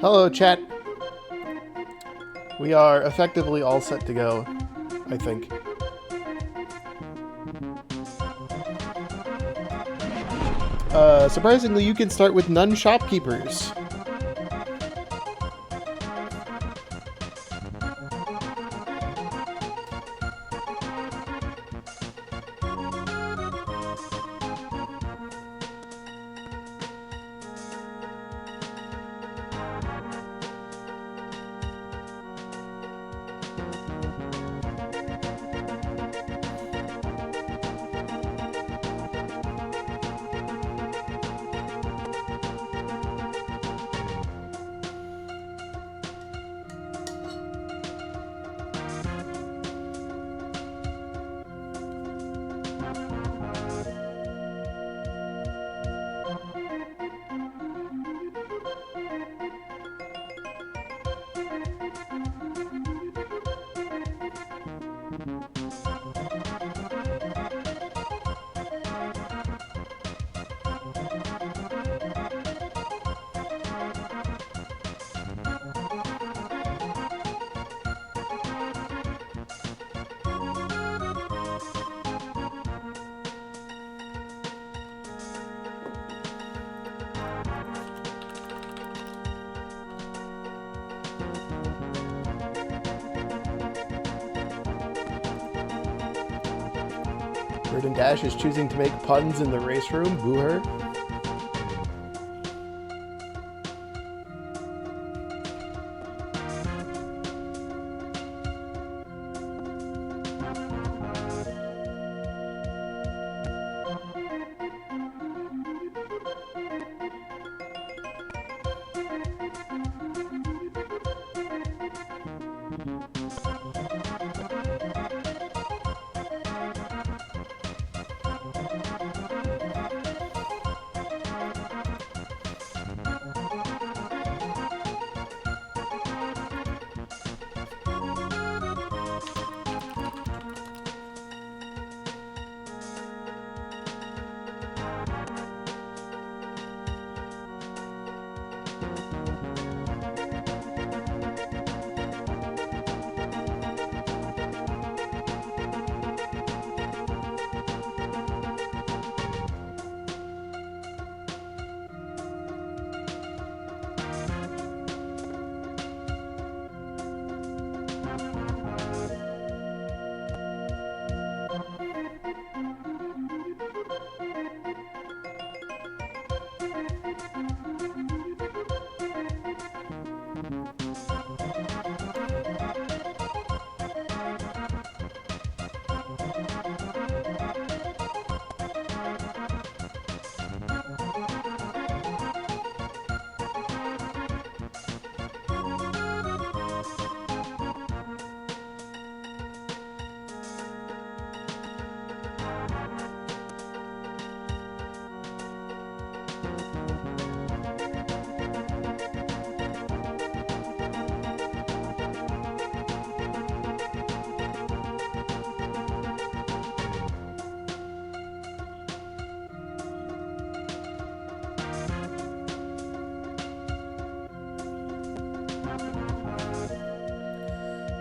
Hello, chat. We are effectively all set to go, I think. Surprisingly, you can start with none shopkeepers. Bird and Dash is choosing to make puns in the race room. Boo her.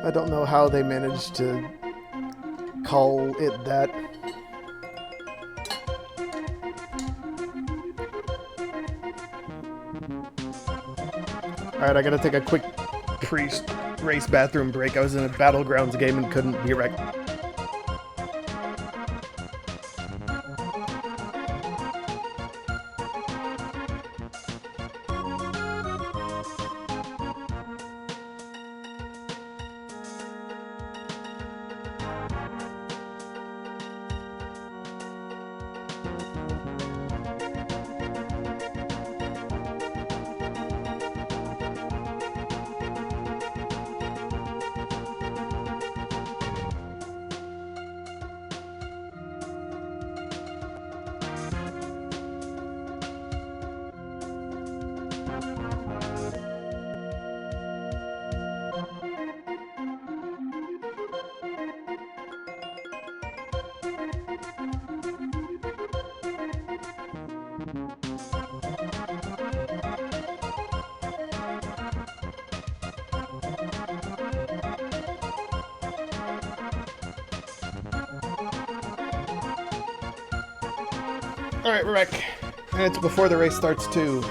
I don't know how they managed to call it that. Alright, I gotta take a quick pre-race bathroom break. I was in a Battlegrounds game and couldn't be wrecked. Alright, we're back. And it's before the race starts, too.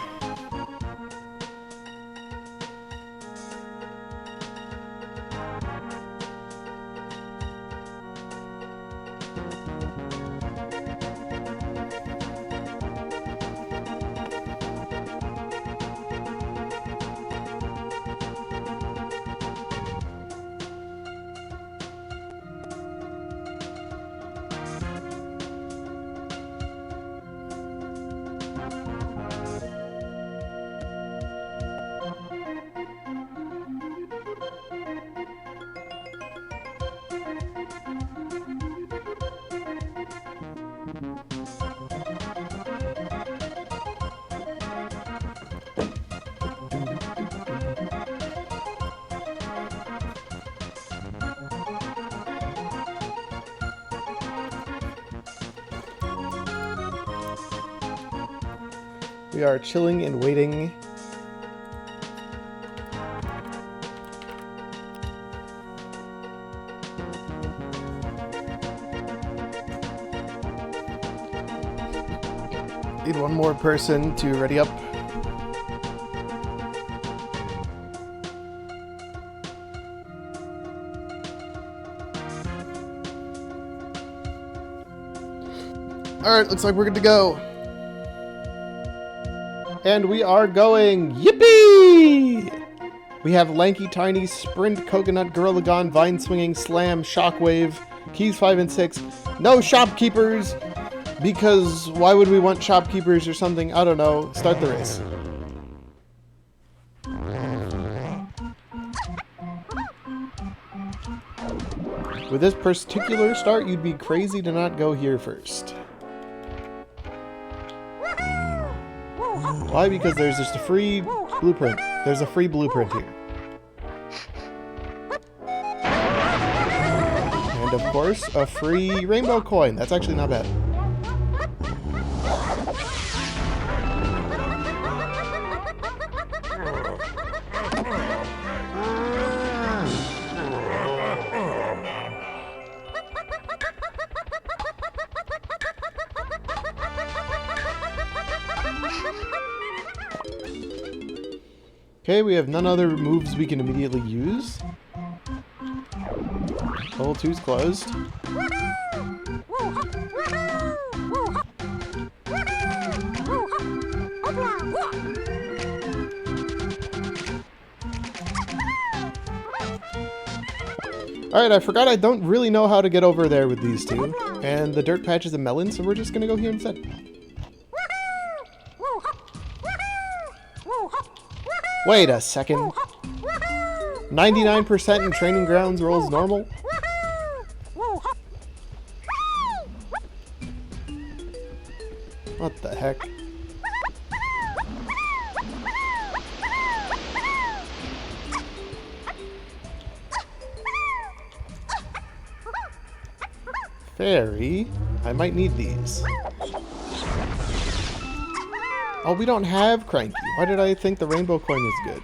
We are chilling and waiting. Need one more person to ready up. Alright, looks like we're good to go. And we are going! Yippee! We have Lanky Tiny, Sprint, Coconut, Gorilla Gon, Vine Swinging, Slam, Shockwave, Keys 5 and 6. No shopkeepers! Because why would we want shopkeepers or something? I don't know. Start the race. With this particular start, you'd be crazy to not go here first. Why? Because there's just a free blueprint. There's a free blueprint here. And of course, a free rainbow coin. That's actually not bad. Okay, we have none other moves we can immediately use. Level 2's closed. Alright, I forgot I don't really know how to get over there with these two. And the dirt patch is a melon, so we're just gonna go here instead. Wait a second. 99% in training grounds rolls normal? What the heck? Fairy? I might need these. Oh, we don't have Cranky. Why did I think the rainbow coin was good?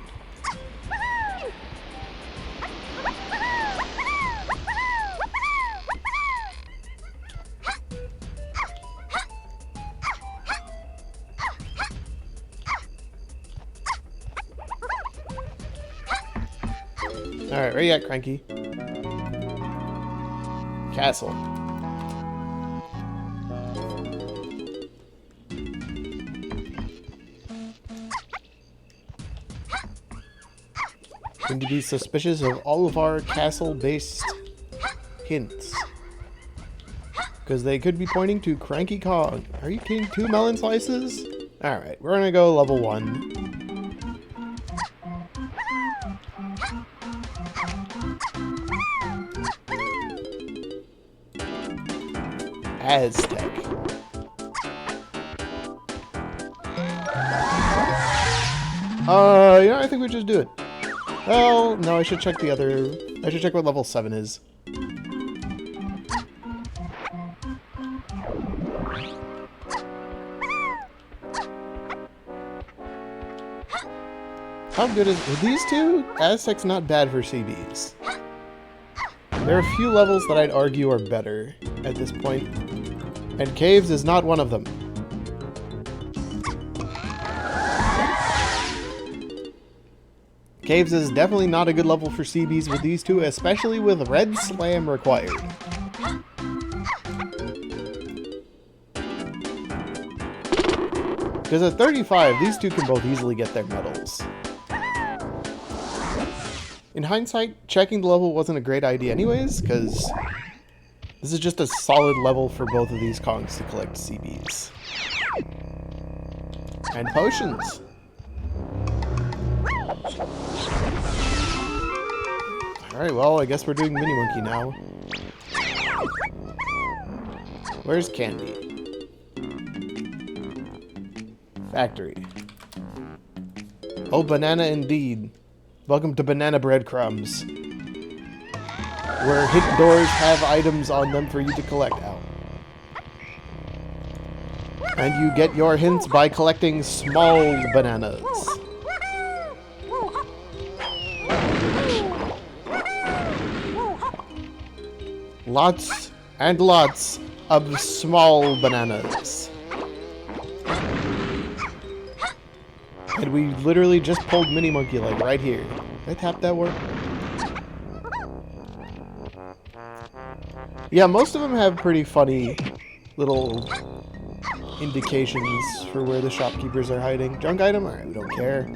Alright, where you at, Cranky? Castle. Going to be suspicious of all of our castle-based hints. Because they could be pointing to Cranky Kong. Are you kidding? 2 melon slices? Alright, we're gonna go level 1. Aztec. You know, I think we just do it. Well, no, I should check the other... I should check what level 7 is. How good is... With these two, Aztec's not bad for CBs. There are a few levels that I'd argue are better at this point. And Caves is not one of them. Caves is definitely not a good level for CBs with these two, especially with Red Slam required. Because at 35, these two can both easily get their medals. In hindsight, checking the level wasn't a great idea anyways, because this is just a solid level for both of these Kongs to collect CBs. And potions. Alright, well, I guess we're doing Mini Monkey now. Where's Candy? Factory. Oh, banana indeed. Welcome to Banana Breadcrumbs, where hidden doors have items on them for you to collect out. And you get your hints by collecting small bananas. Lots and lots of small bananas. And we literally just pulled Mini Monkey like right here. Did I tap that work? Yeah, most of them have pretty funny little indications for where the shopkeepers are hiding. Junk item? Alright, we don't care.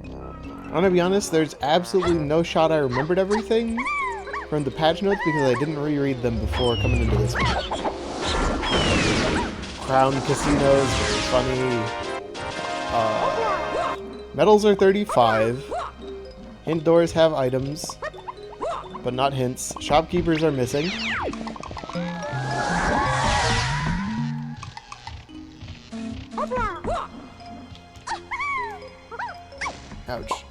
I'm gonna be honest, there's absolutely no shot I remembered everything from the patch notes because I didn't reread them before coming into this one. Crown Casinos, very funny. Medals are 35. Hint doors have items, but not hints. Shopkeepers are missing. Ouch.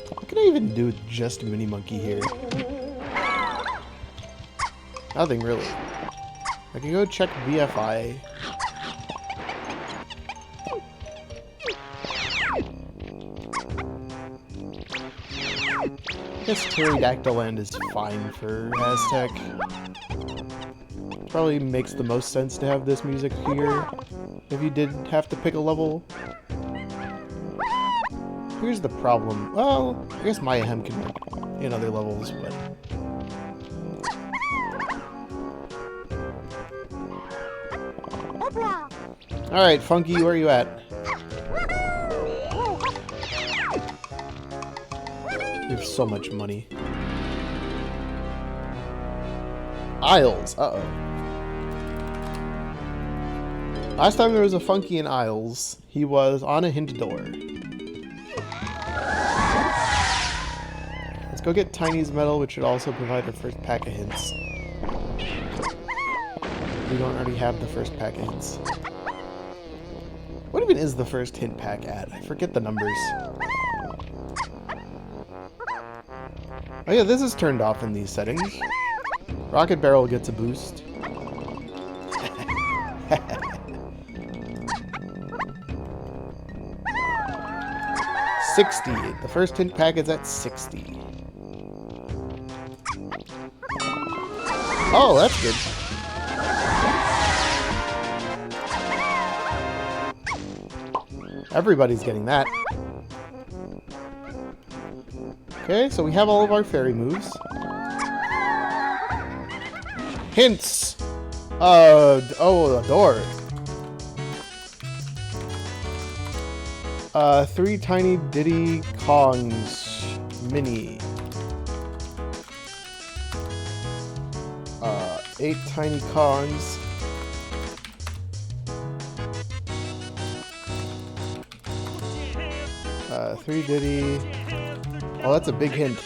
What can I even do with just Mini Monkey here? Nothing really. I can go check BFI. I guess Pterodactyl Land is fine for Aztec. Probably makes the most sense to have this music here if you did have to pick a level. Here's the problem. Well, I guess Mayhem can work in other levels, but... Alright, Funky, where are you at? You have so much money. Isles, uh-oh. Last time there was a Funky in Isles, he was on a hint door. Let's go get Tiny's medal, which should also provide our first pack of hints. We don't already have the first pack of hints. What even is the first hint pack at? I forget the numbers. Oh yeah, this is turned off in these settings. Rocket Barrel gets a boost. $60. The first hint pack is at $60. Oh, that's good. Everybody's getting that. Okay, so we have all of our fairy moves. Hints! Oh, a door. 3 tiny Diddy Kongs. Mini. 8 tiny Kongs. Three Diddy. Oh, that's a big hint.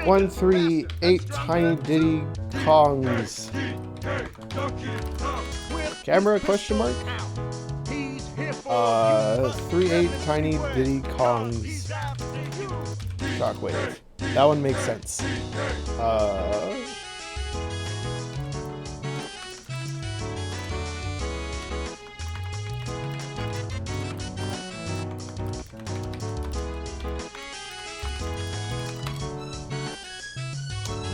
1, 3, 8 tiny Diddy Kongs. Camera question mark? 3, 8 tiny Diddy Kongs. Shockwave. That one makes sense.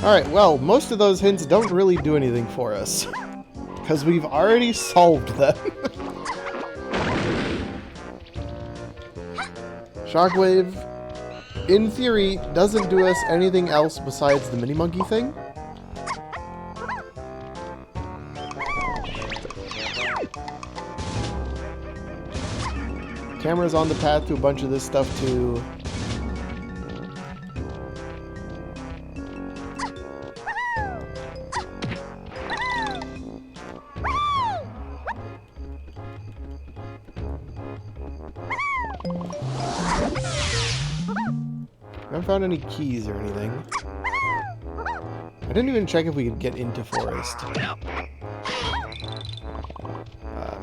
Alright, well, most of those hints don't really do anything for us. Because we've already solved them. Shockwave, in theory, doesn't do us anything else besides the mini monkey thing. Camera's on the path to a bunch of this stuff too. I haven't found any keys or anything. I didn't even check if we could get into forest.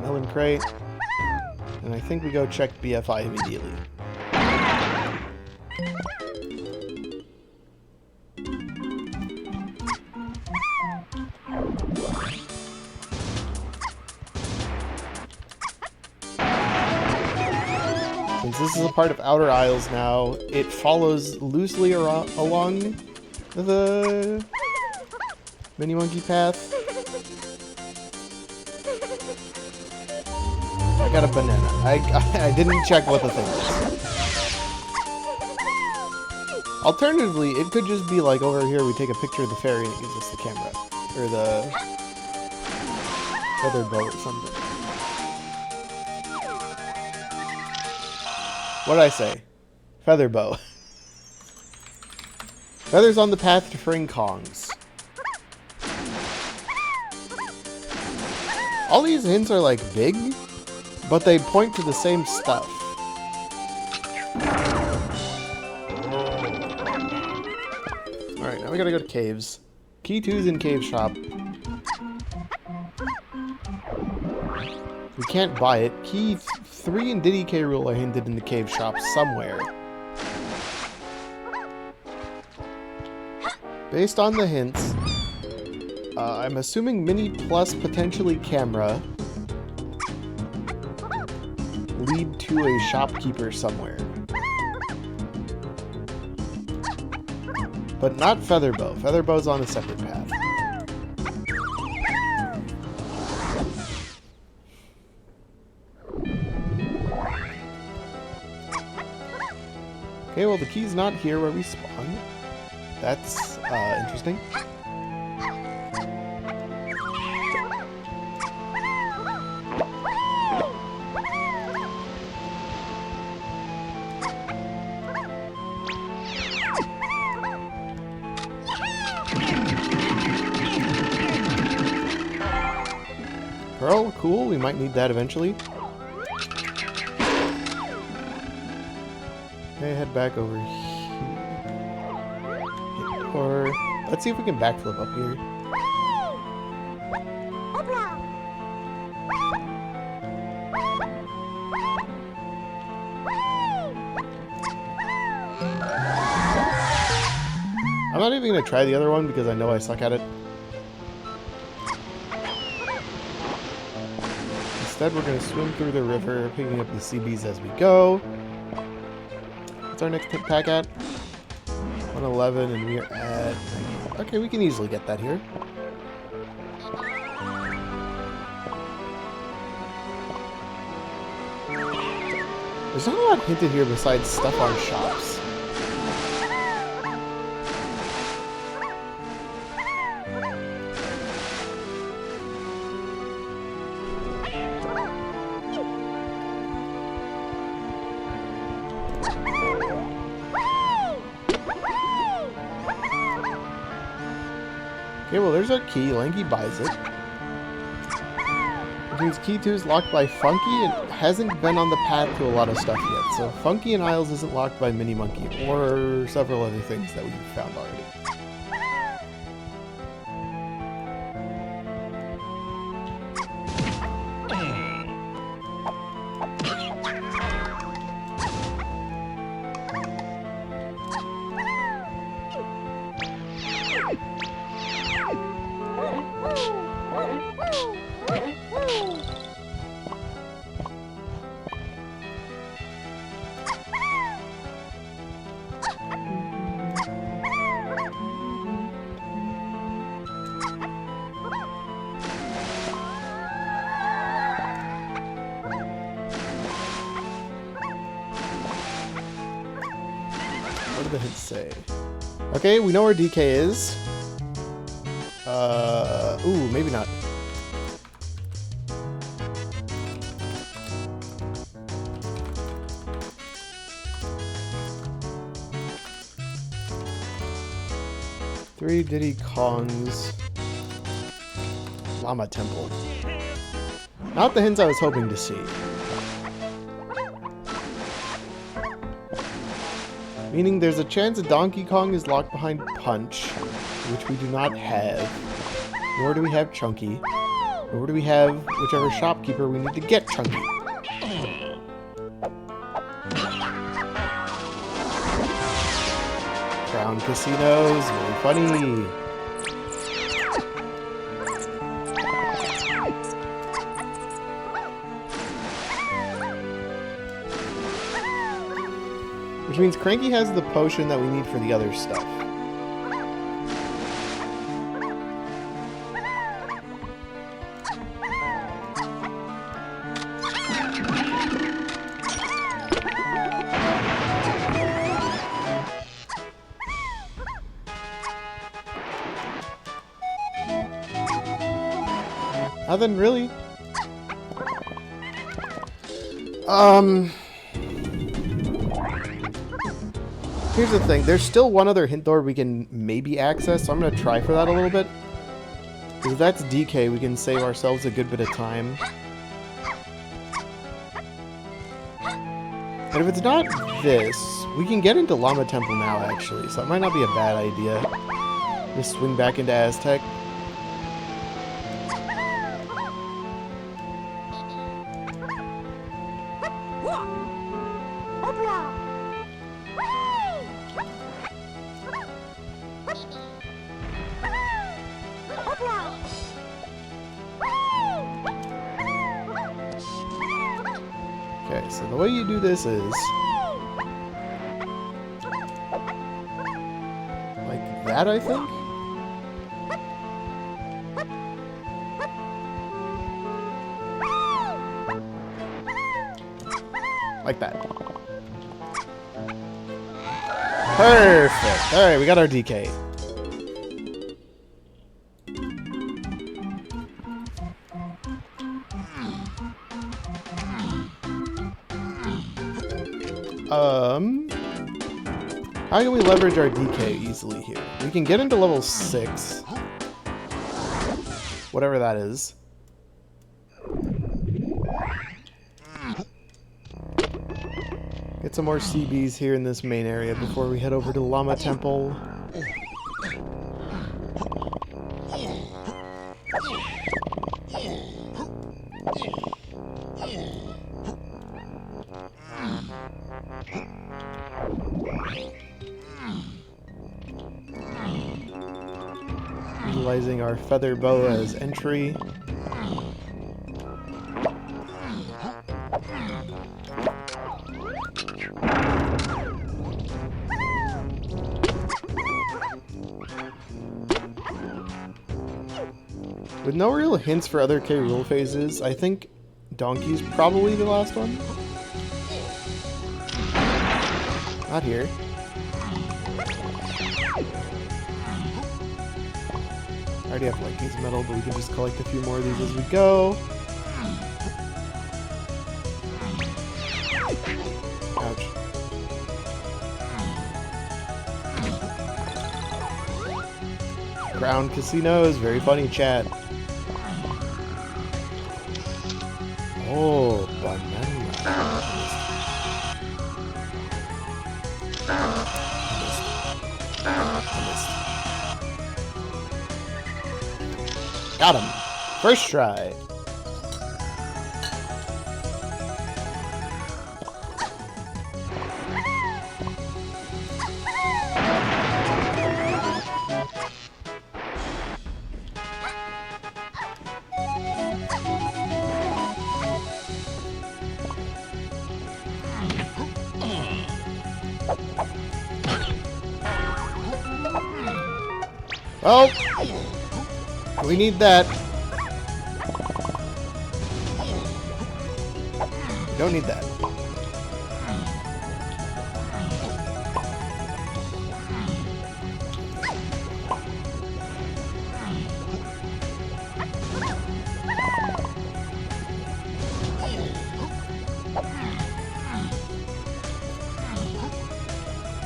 Melon crate. And I think we go check BFI immediately. Since this is a part of Outer Isles now, it follows loosely along the mini monkey path. I got a banana. I didn't check what the thing was. Alternatively, it could just be like over here we take a picture of the fairy and it gives us the camera. Or the feather bow or something. What did I say? Feather bow. Feathers on the path to freeing Kongs. All these hints are like big, but they point to the same stuff. Alright, now we gotta go to caves. Key 2's in cave shop. We can't buy it. Key 3 and Diddy K. Rool are hinted in the cave shop somewhere. Based on the hints, I'm assuming mini plus potentially camera lead to a shopkeeper somewhere. But not Featherbow. Featherbow's on a separate path. Okay, well the key's not here where we spawn. That's interesting. Pearl, cool, we might need that eventually. Okay, head back over here. Or, let's see if we can backflip up here. I'm not even going to try the other one because I know I suck at it. Instead, we're going to swim through the river, picking up the CBs as we go. What's our next pack at? 111, and we are at 95. Okay, we can easily get that here. There's not a lot hinted here besides stuff on shops. Okay, well there's our key. Lanky buys it. Which means key 2 is locked by Funky and hasn't been on the path to a lot of stuff yet. So Funky and Isles isn't locked by Mini Monkey or several other things that we've found already. What did the hint say? Okay, we know where DK is. Ooh, maybe not. Three Diddy Kongs. Llama Temple. Not the hints I was hoping to see. Meaning there's a chance Donkey Kong is locked behind Punch, which we do not have. Nor do we have Chunky. Nor do we have whichever shopkeeper we need to get Chunky. Crown Casinos, very funny. Which means Cranky has the potion that we need for the other stuff. Nothing really. Here's the thing. There's still one other hint door we can maybe access, so I'm going to try for that a little bit. If that's DK, we can save ourselves a good bit of time. And if it's not this, we can get into Llama Temple now, actually, so it might not be a bad idea. Just swing back into Aztec. Okay, so the way you do this is like that, I think? Like that. Perfect! Alright, we got our DK. How can we leverage our DK easily here? We can get into level 6. Whatever that is. Get some more CBs here in this main area before we head over to Llama Temple. Utilizing our feather bow as entry. With no real hints for other K. Rool phases, I think Donkey's probably the last one. Not here. I already have Lightning's Medal, but we can just collect a few more of these as we go. Ouch. Ground casinos, very funny chat. Oh, banana. Got him. First try. Oh! We need that. We don't need that.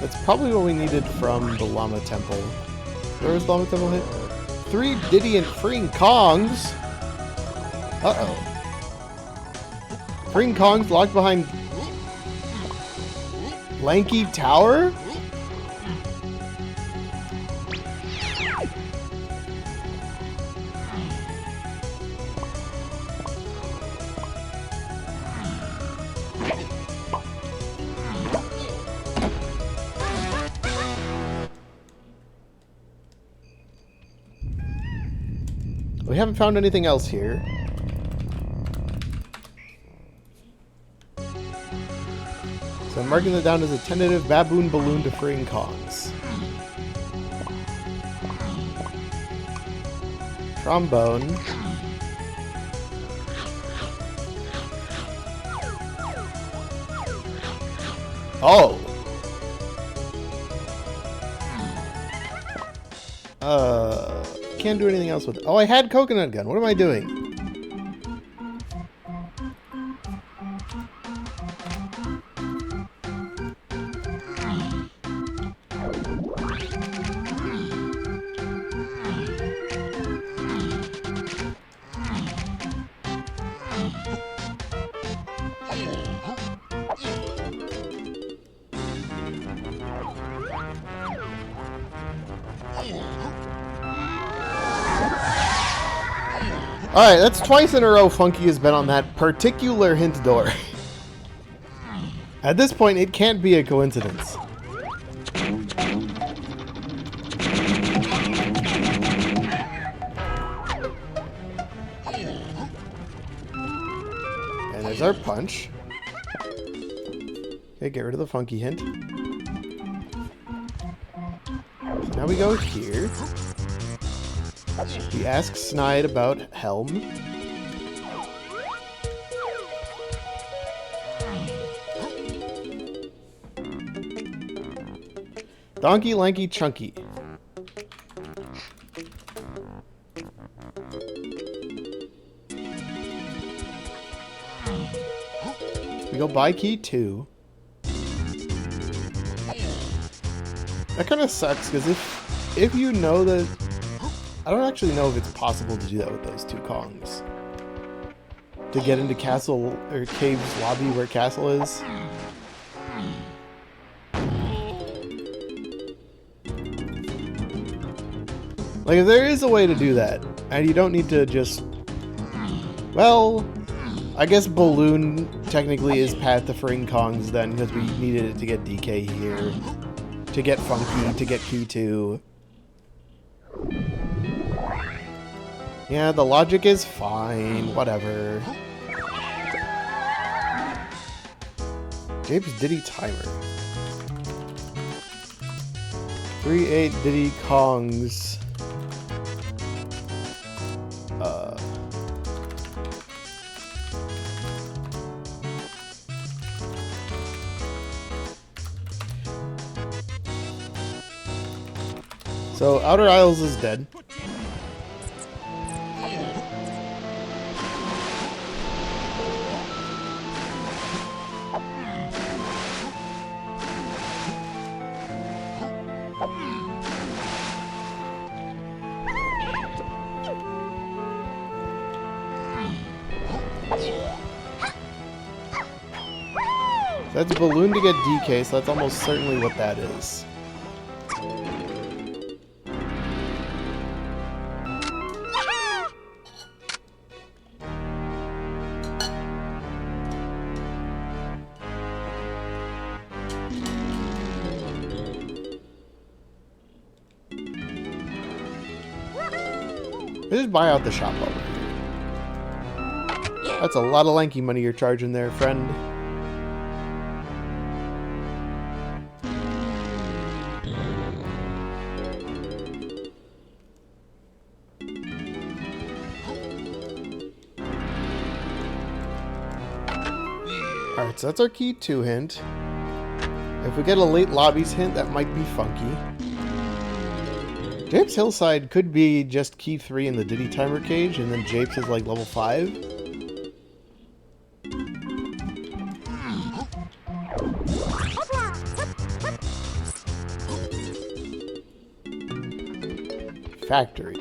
That's probably what we needed from the Llama Temple. Where was the Llama Temple hit? 3 Diddy and freeing Kongs. Uh-oh. Freeing Kongs locked behind Lanky Tower? We haven't found anything else here. So I'm marking that down as a tentative baboon balloon to freeing Kongs. Trombone. Oh! Can't do anything else with it. Oh, I had coconut gun. What am I doing? Alright, that's twice in a row Funky has been on that particular hint door. At this point, it can't be a coincidence. And there's our punch. Okay, get rid of the Funky hint. So now we go here. We ask Snide about Helm. Donkey, Lanky, Chunky. We go buy key 2. That kind of sucks, because if you know that... I don't actually know if it's possible to do that with those 2 Kongs. To get into Castle, or Cave's lobby where Castle is. Like, if there is a way to do that, and you don't need to just... Well, I guess Balloon technically is path to freeing Kongs then, because we needed it to get DK here. To get Funky, to get Q2. Yeah, the logic is fine, whatever. James Diddy timer. 3-8 Diddy Kongs. So, Outer Isles is dead. That's a balloon to get DK, so that's almost certainly what that is. Just buy out the shop over here. That's a lot of lanky money you're charging there, friend. Alright, so that's our key 2 hint. If we get a late lobbies hint, that might be funky. Japes Hillside could be just key 3 in the Diddy Timer cage, and then Japes is like level 5. Factory.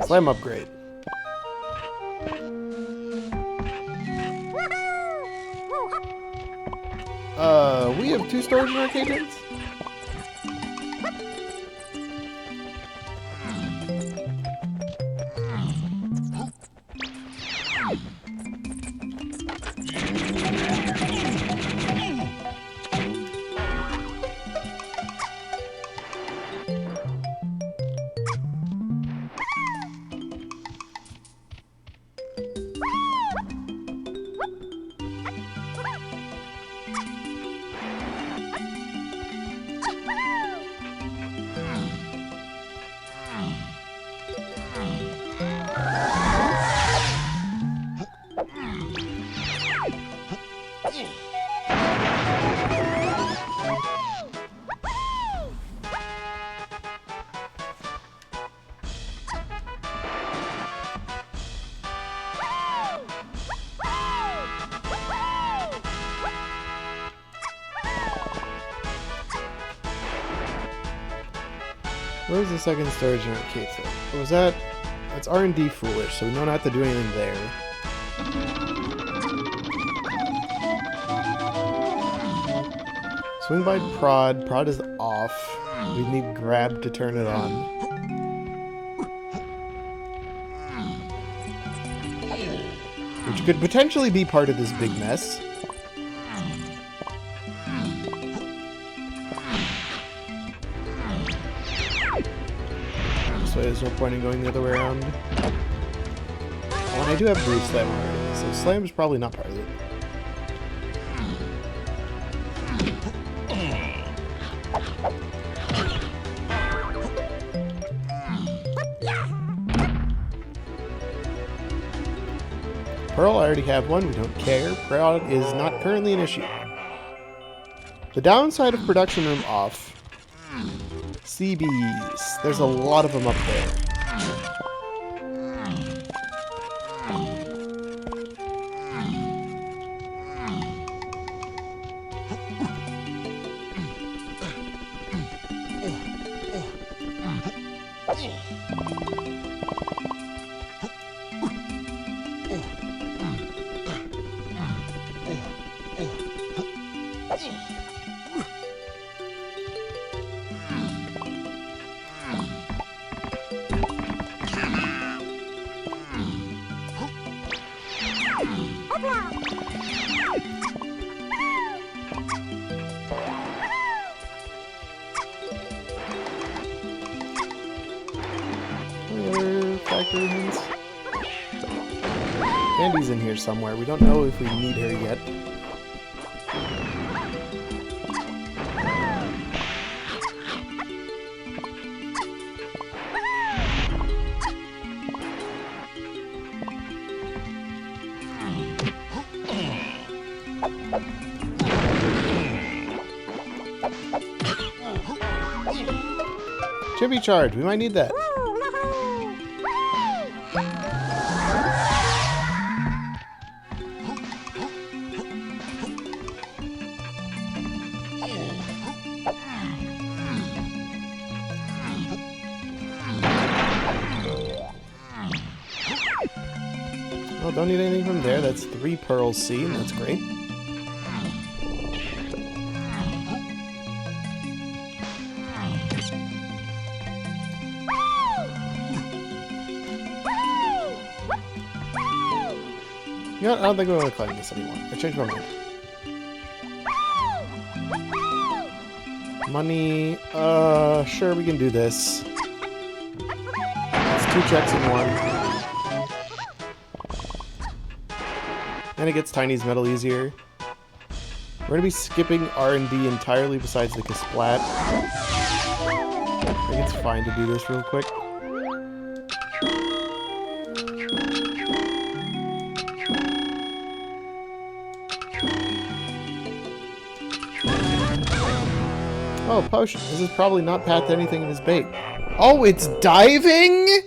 Slam upgrade. We have 2 storage in our cages? Where's the second storage in our case? Or was that... That's R&D foolish, so we don't have to do anything there. Swing by prod. Prod is off. We need grab to turn it on. Which could potentially be part of this big mess. So there's no point in going the other way around. Oh, and I do have Bruce Slam already, so Slam is probably not part of it. Pearl, I already have one, we don't care. Pearl is not currently an issue. The downside of production room off. CBs. There's a lot of them up there. Factory hints. Candy's in here somewhere. We don't know if we need her yet. Chibi charge. We might need that. Well, don't need anything from there. That's 3 pearls C, and that's great. You know what? I don't think we want to climb this anymore. I changed my mind. Money. Sure, we can do this. It's 2 checks in 1. And it gets Tiny's medal easier. We're going to be skipping R&D entirely besides the Kasplat. I think it's fine to do this real quick. Oh, potion. This is probably not path to anything in his bait. Oh, it's diving?!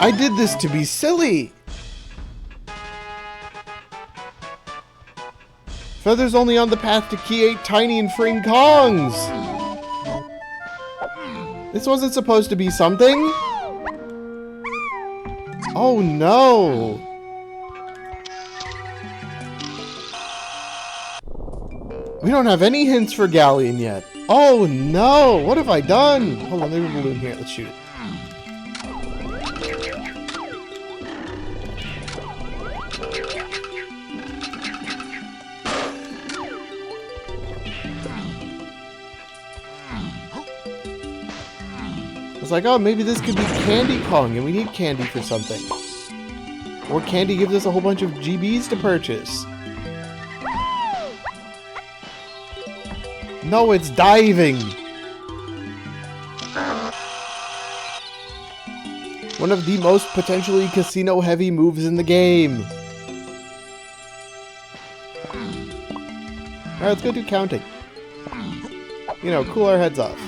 I did this to be silly! Feather's only on the path to Key 8 Tiny and freeing Kongs! This wasn't supposed to be something? Oh no! We don't have any hints for Galleon yet. Oh no! What have I done? Hold on, there's a balloon here. Let's shoot it. Like, oh, maybe this could be Candy Kong, and we need candy for something. Or candy gives us a whole bunch of GBs to purchase. No, it's diving! One of the most potentially casino-heavy moves in the game. Alright, let's go do counting. You know, cool our heads off.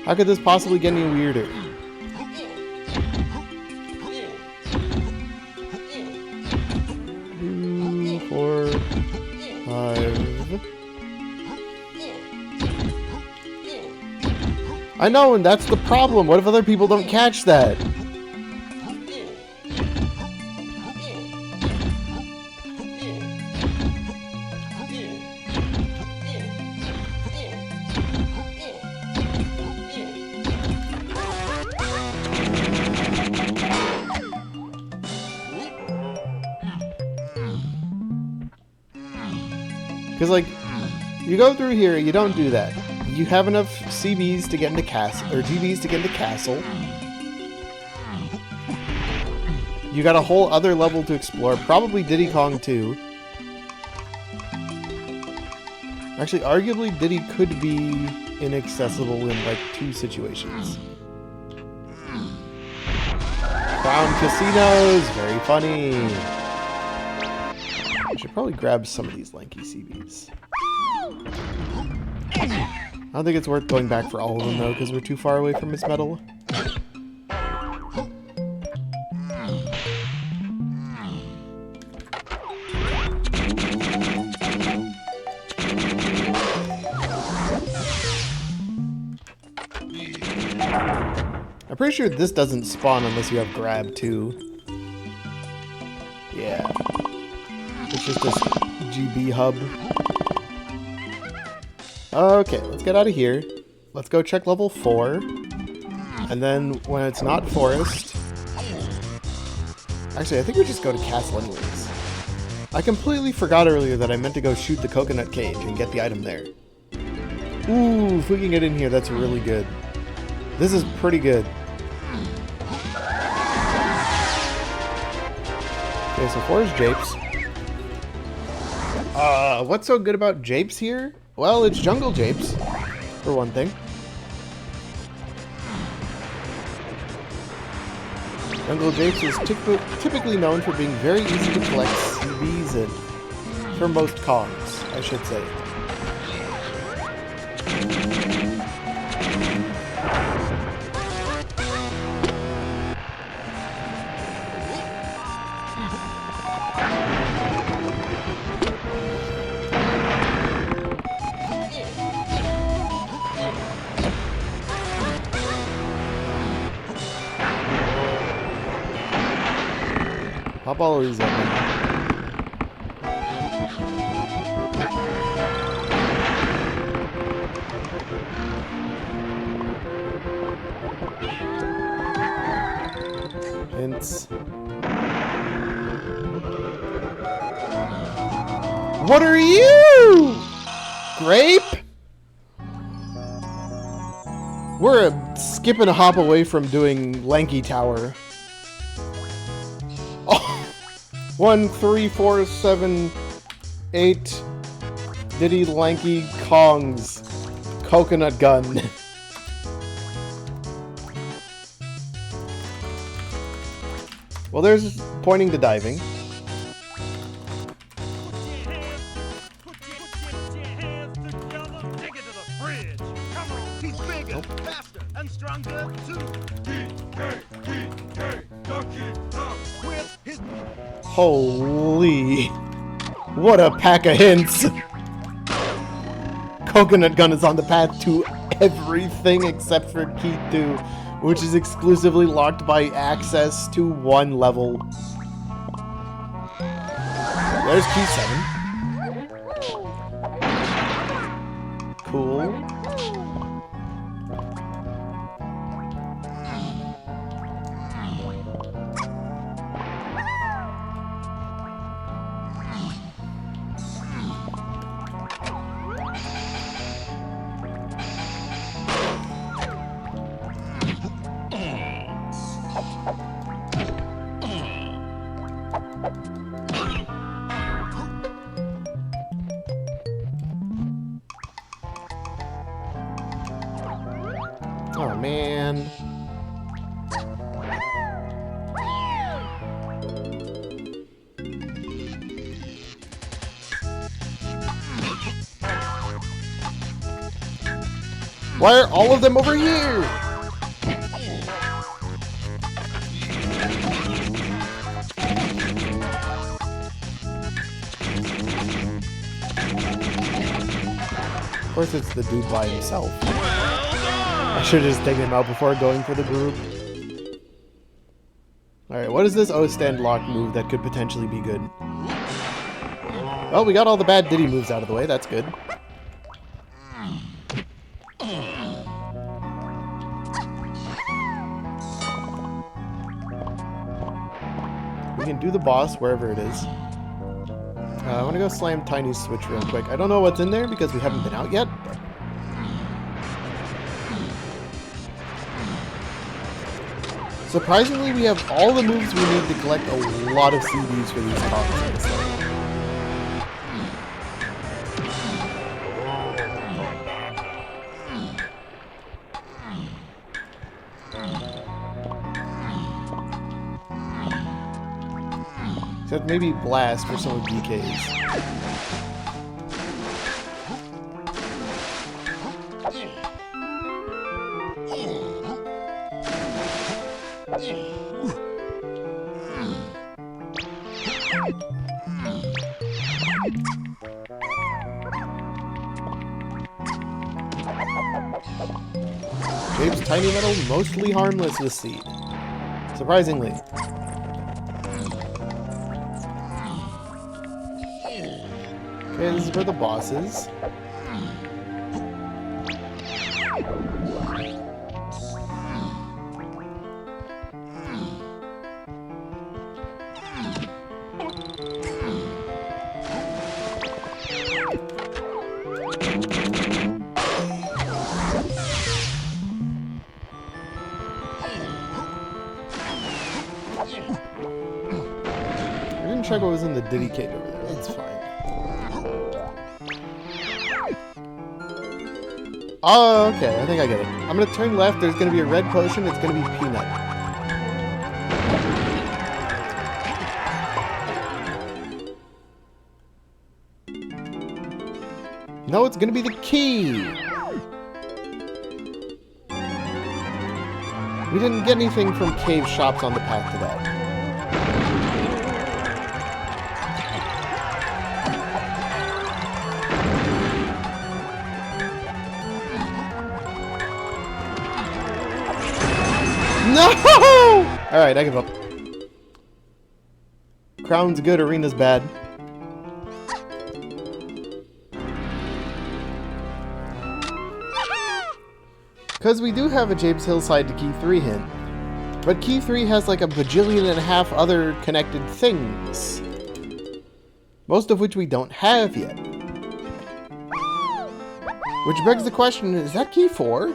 How could this possibly get any weirder? 2, 4, 5. I know, and that's the problem. What if other people don't catch that? Because, like, you go through here, you don't do that. You have enough CBs to get into castle, or GBs to get into castle. You got a whole other level to explore, probably Diddy Kong 2. Actually, arguably, Diddy could be inaccessible in, like, 2 situations. Crown Casinos, very funny. I should probably grab some of these lanky CBs. I don't think it's worth going back for all of them, though, because we're too far away from his medal. I'm pretty sure this doesn't spawn unless you have grab, too. Yeah. It's just this GB hub. Okay, let's get out of here. Let's go check level 4. And then when it's not forest... Actually, I think we just go to castle anyways. I completely forgot earlier that I meant to go shoot the coconut cage and get the item there. Ooh, if we can get in here, that's really good. This is pretty good. Okay, so 4 is Japes. What's so good about Japes here? Well, it's Jungle Japes, for one thing. Jungle Japes is typically known for being very easy to collect CBs in. For most Kongs, I should say. Pop all of these up. Hints. What are you? Grape? We're skipping a hop away from doing Lanky Tower. 1, 3, 4, 7, 8 Diddy Lanky Kongs. Coconut Gun. Well, there's pointing to diving. Holy. What a pack of hints. Coconut Gun is on the path to everything except for Key 2, which is exclusively locked by access to one level. There's Key 7. Cool. Oh, man. Why are all of them over here? Of course it's the dude by himself. I should have just taken him out before going for the group. Alright, what is this O-stand lock move that could potentially be good? Well, we got all the bad Diddy moves out of the way, that's good. We can do the boss wherever it is. I want to go slam Tiny's switch real quick. I don't know what's in there because we haven't been out yet. Surprisingly, we have all the moves we need to collect a lot of CDs for these copies. Except maybe Blast for some of DK's. Jabe's Tiny Metal mostly harmless this seed. Surprisingly. Okay, this is where the boss is. I didn't check what was in the Diddy cake over there. That's fine. Oh, okay. I think I get it. I'm gonna turn left. There's gonna be a red potion. It's gonna be Peanut. No, it's gonna be the key! We didn't get anything from cave shops on the path to that. No! Alright, I give up. Crown's good, arena's bad. Because we do have a James Hillside to Key 3 hint. But Key 3 has like a bajillion and a half other connected things. Most of which we don't have yet. Which begs the question, is that Key 4?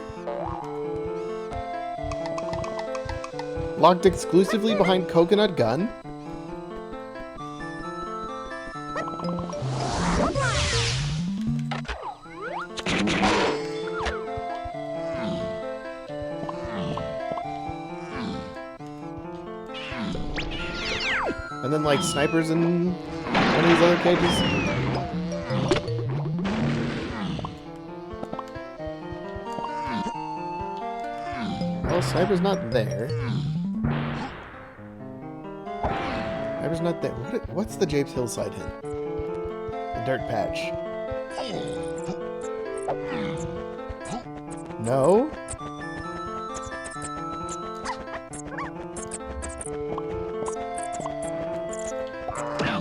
Locked exclusively behind Coconut Gun? And then, like, snipers in one of these other cages. Well, sniper's not there. Sniper's not there. What's the Japes Hillside hint? The dirt patch. No?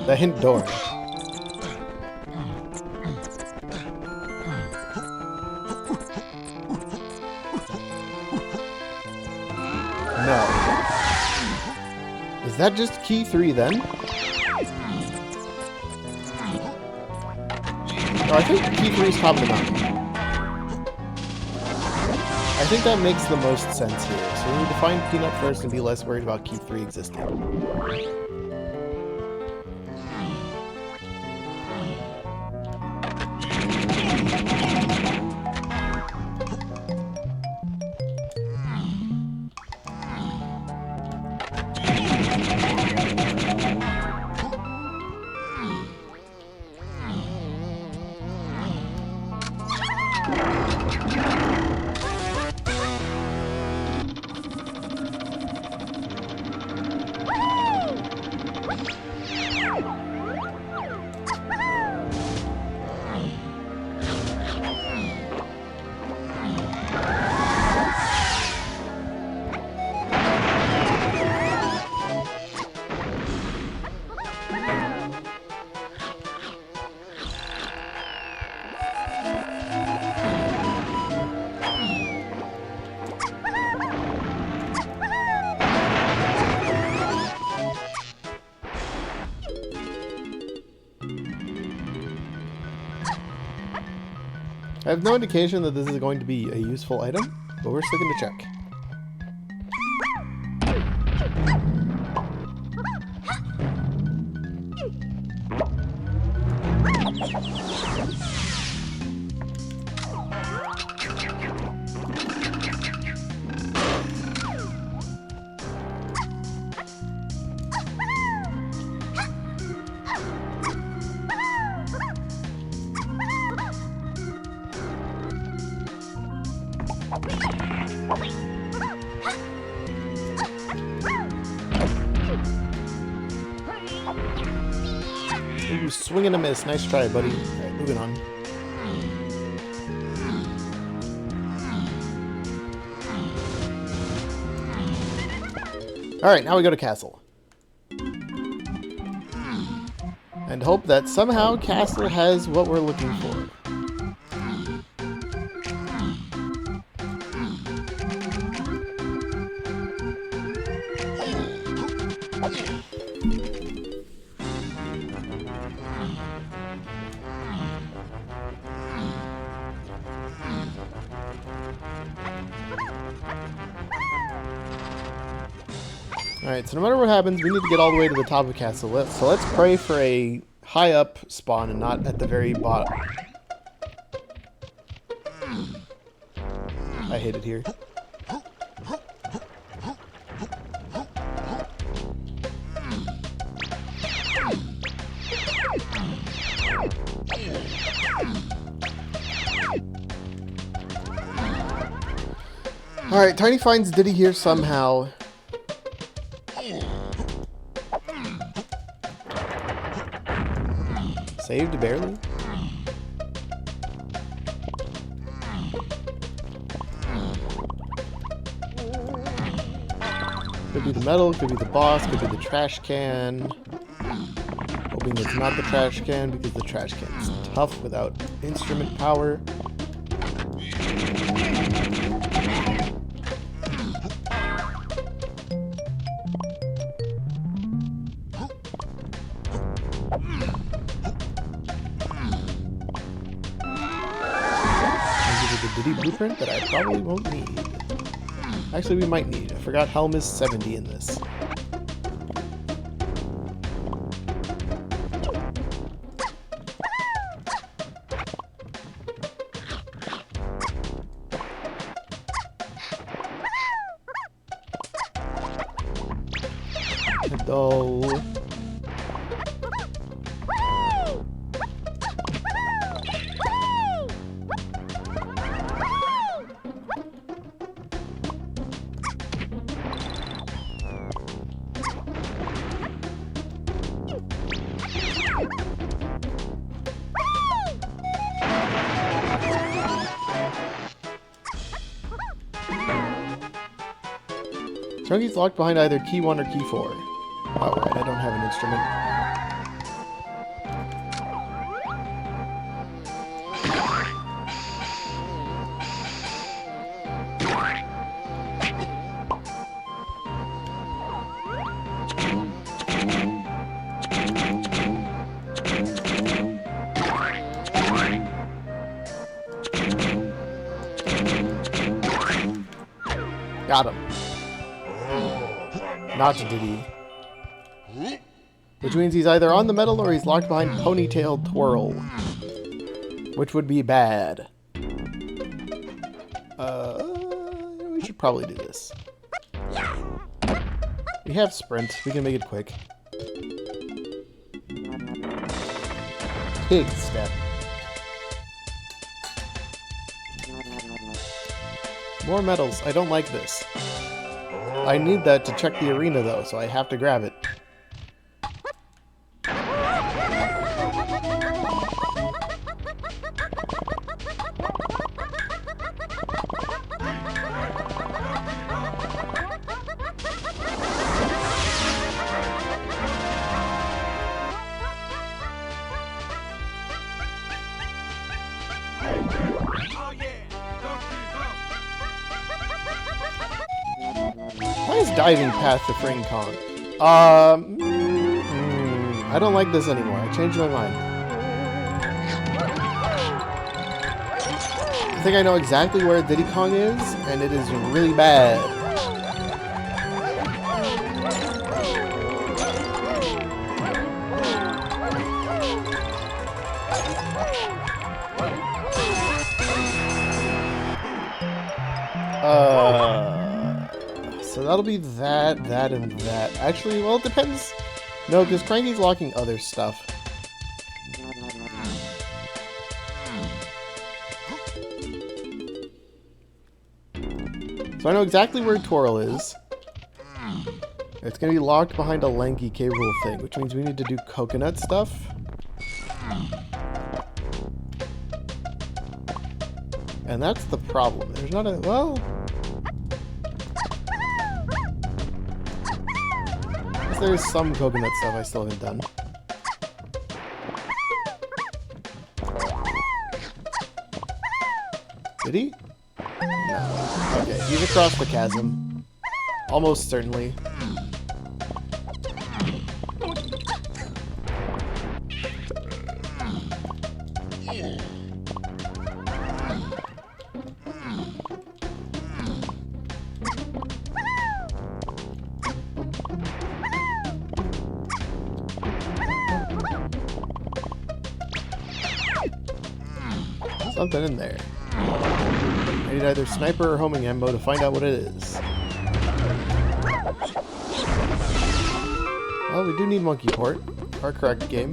The hint door. No. Is that just Key 3 then? No, I think Key 3 is top of the mountain. I think that makes the most sense here. So we need to find Peanut first and be less worried about Key 3 existing. I have no indication that this is going to be a useful item, but we're still going to check. Ooh, swing and a miss. Nice try, buddy. Alright, moving on. Alright, now we go to Castle. And hope that somehow Castle has what we're looking for. Alright, so no matter what happens, we need to get all the way to the top of Castle. So let's pray for a high up spawn and not at the very bottom. I hate it here. Alright, Tiny finds Diddy here somehow. Saved barely? Could be the metal, could be the boss, could be the trash can. Hoping it's not the trash can because the trash can is tough without instrument power. Maybe the Diddy blueprint that I probably won't need. Actually, we might need. I forgot Helm is 70 in this. Hello. Chunky's locked behind either key 1 or key 4. Oh, right, I don't have an instrument. Got him. Not Diddy. Which means he's either on the metal or he's locked behind Ponytail Twirl. Which would be bad. We should probably do this. We have Sprint. We can make it quick. Pig Step. More medals. I don't like this. I need that to check the arena, though, so I have to grab it. Why is diving past the Fring Kong? I don't like this anymore. I changed my mind. I think I know exactly where Diddy Kong is, and it is really bad. So that'll be that, and that. Actually, well, it depends. No, because Cranky's locking other stuff. So I know exactly where Twirl is. It's going to be locked behind a lanky K-Rool thing, which means we need to do coconut stuff. And that's the problem. There's not a... well... there's some coconut stuff I still haven't done. Did he? No. Okay, he's across the chasm. Almost certainly. Something in there. I need either sniper or homing ammo to find out what it is. Well, we do need monkey port. Our correct game.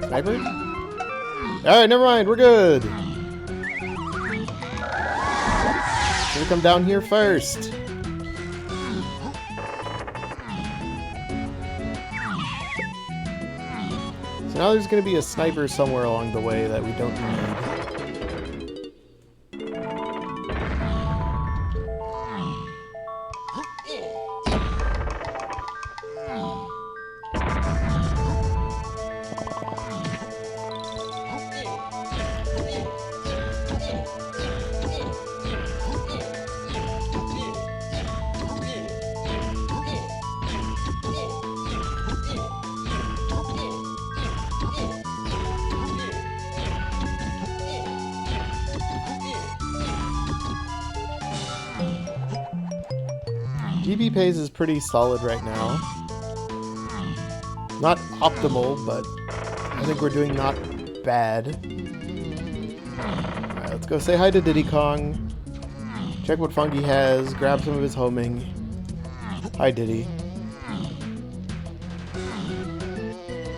Sniper? Alright, never mind, we're good. Gonna come down here first. So now there's gonna be a sniper somewhere along the way that we don't need. DB pace is pretty solid right now. Not optimal, but I think we're doing not bad. Alright, let's go say hi to Diddy Kong. Check what Funky has, grab some of his homing. Hi, Diddy.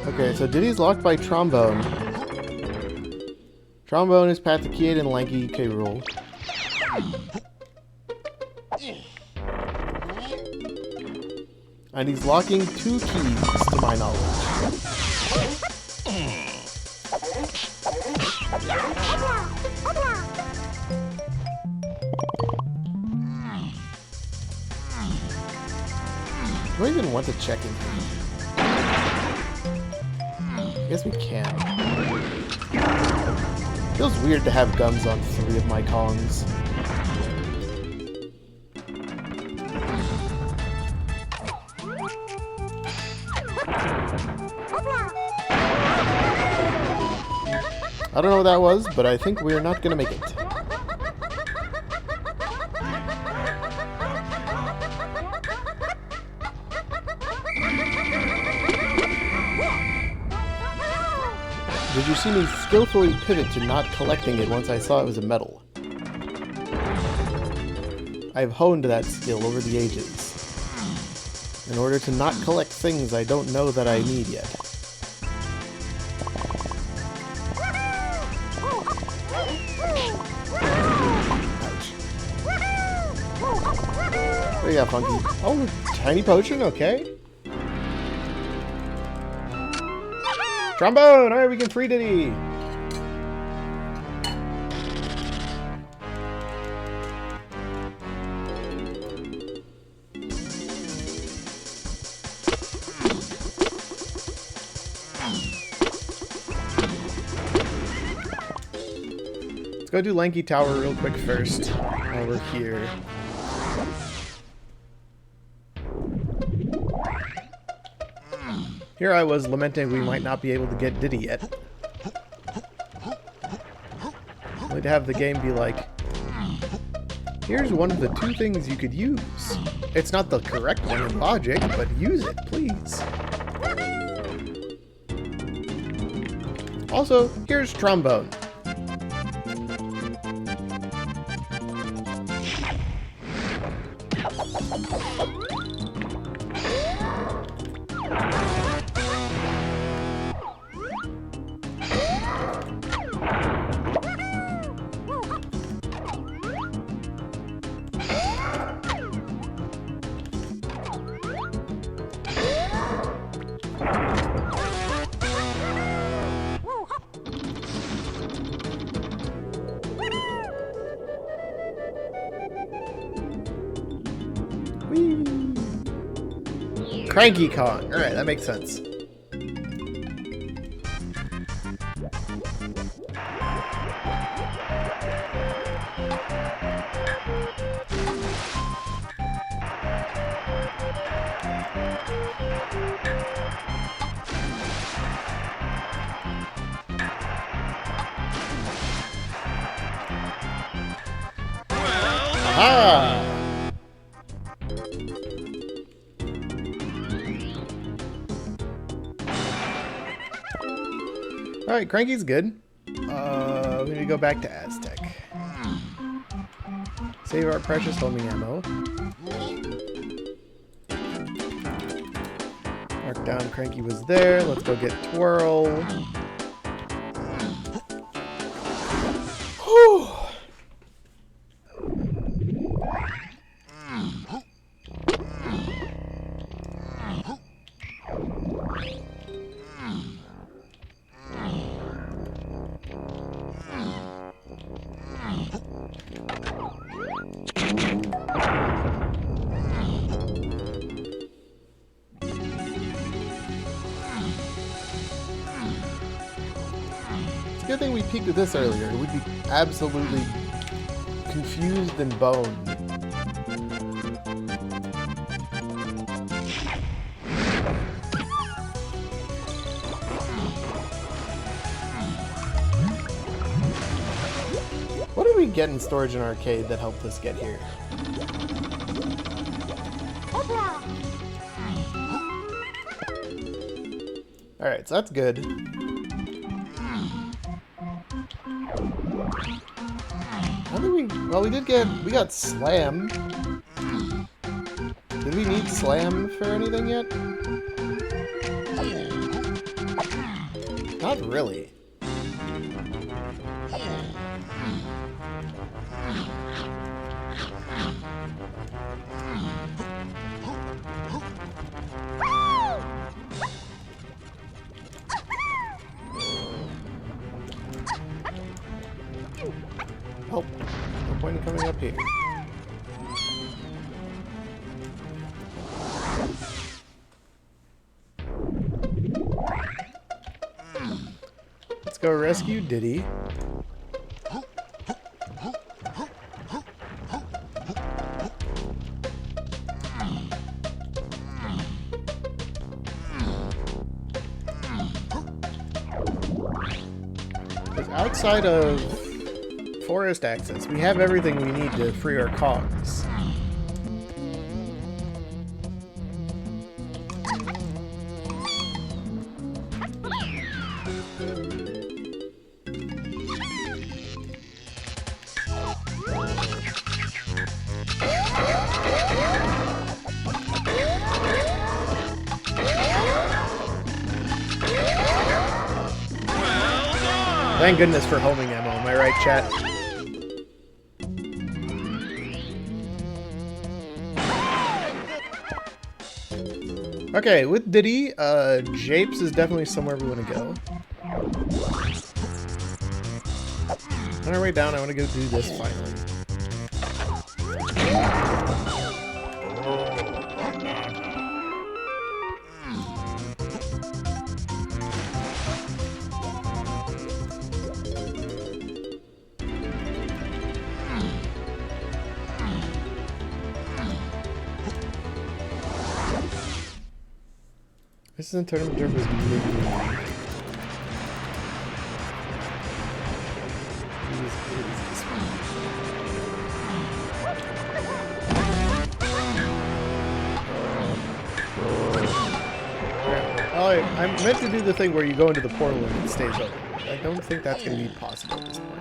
Okay, so Diddy's locked by Trombone. Trombone is Pathikiate and Lanky K. Rool. And he's locking 2 keys, to my knowledge. Do I even want to check in here? I guess we can. Feels weird to have guns on 3 of my Kongs. I don't know what that was, but I think we're not gonna make it. Did you see me skillfully pivot to not collecting it once I saw it was a medal? I've honed that skill over the ages, in order to not collect things I don't know that I need yet. What do you got, Funky? Oh, tiny potion, okay. Trombone! Alright, we can free Diddy! Let's go do Lanky Tower real quick first, while we're here. Here I was lamenting we might not be able to get Diddy yet. Only to have the game be like, here's one of the 2 things you could use. It's not the correct one in logic, but use it, please. Also, here's Trombone. Whee! Cranky Kong. Alright, that makes sense. Aha! Alright, Cranky's good. We need to go back to Aztec. Save our precious homing ammo. Mark down Cranky was there. Let's go get Twirl. Whew. Good thing we peeked at this earlier. We'd be absolutely confused and boned. What did we get in storage and arcade that helped us get here? Alright, so that's good. Well, we got Slam. Did we need Slam for anything yet? Not really. Oh, no point in coming up here. Let's go rescue Diddy. Because outside of forest access, we have everything we need to free our cogs. Thank goodness for homing ammo, am I right, chat? Okay, with Diddy, Japes is definitely somewhere we want to go. On our way down, I want to go do this finally. This isn't Tournament Derby's movie. Oh, I meant to do the thing where you go into the portal and it stays open. I don't think that's going to be possible at this point.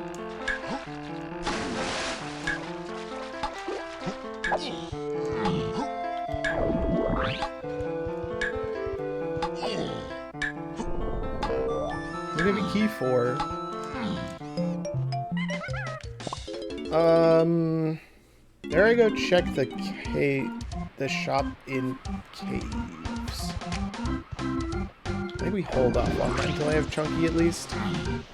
Maybe key 4. There I go check the shop in caves. Maybe hold off on that until I have Chunky at least.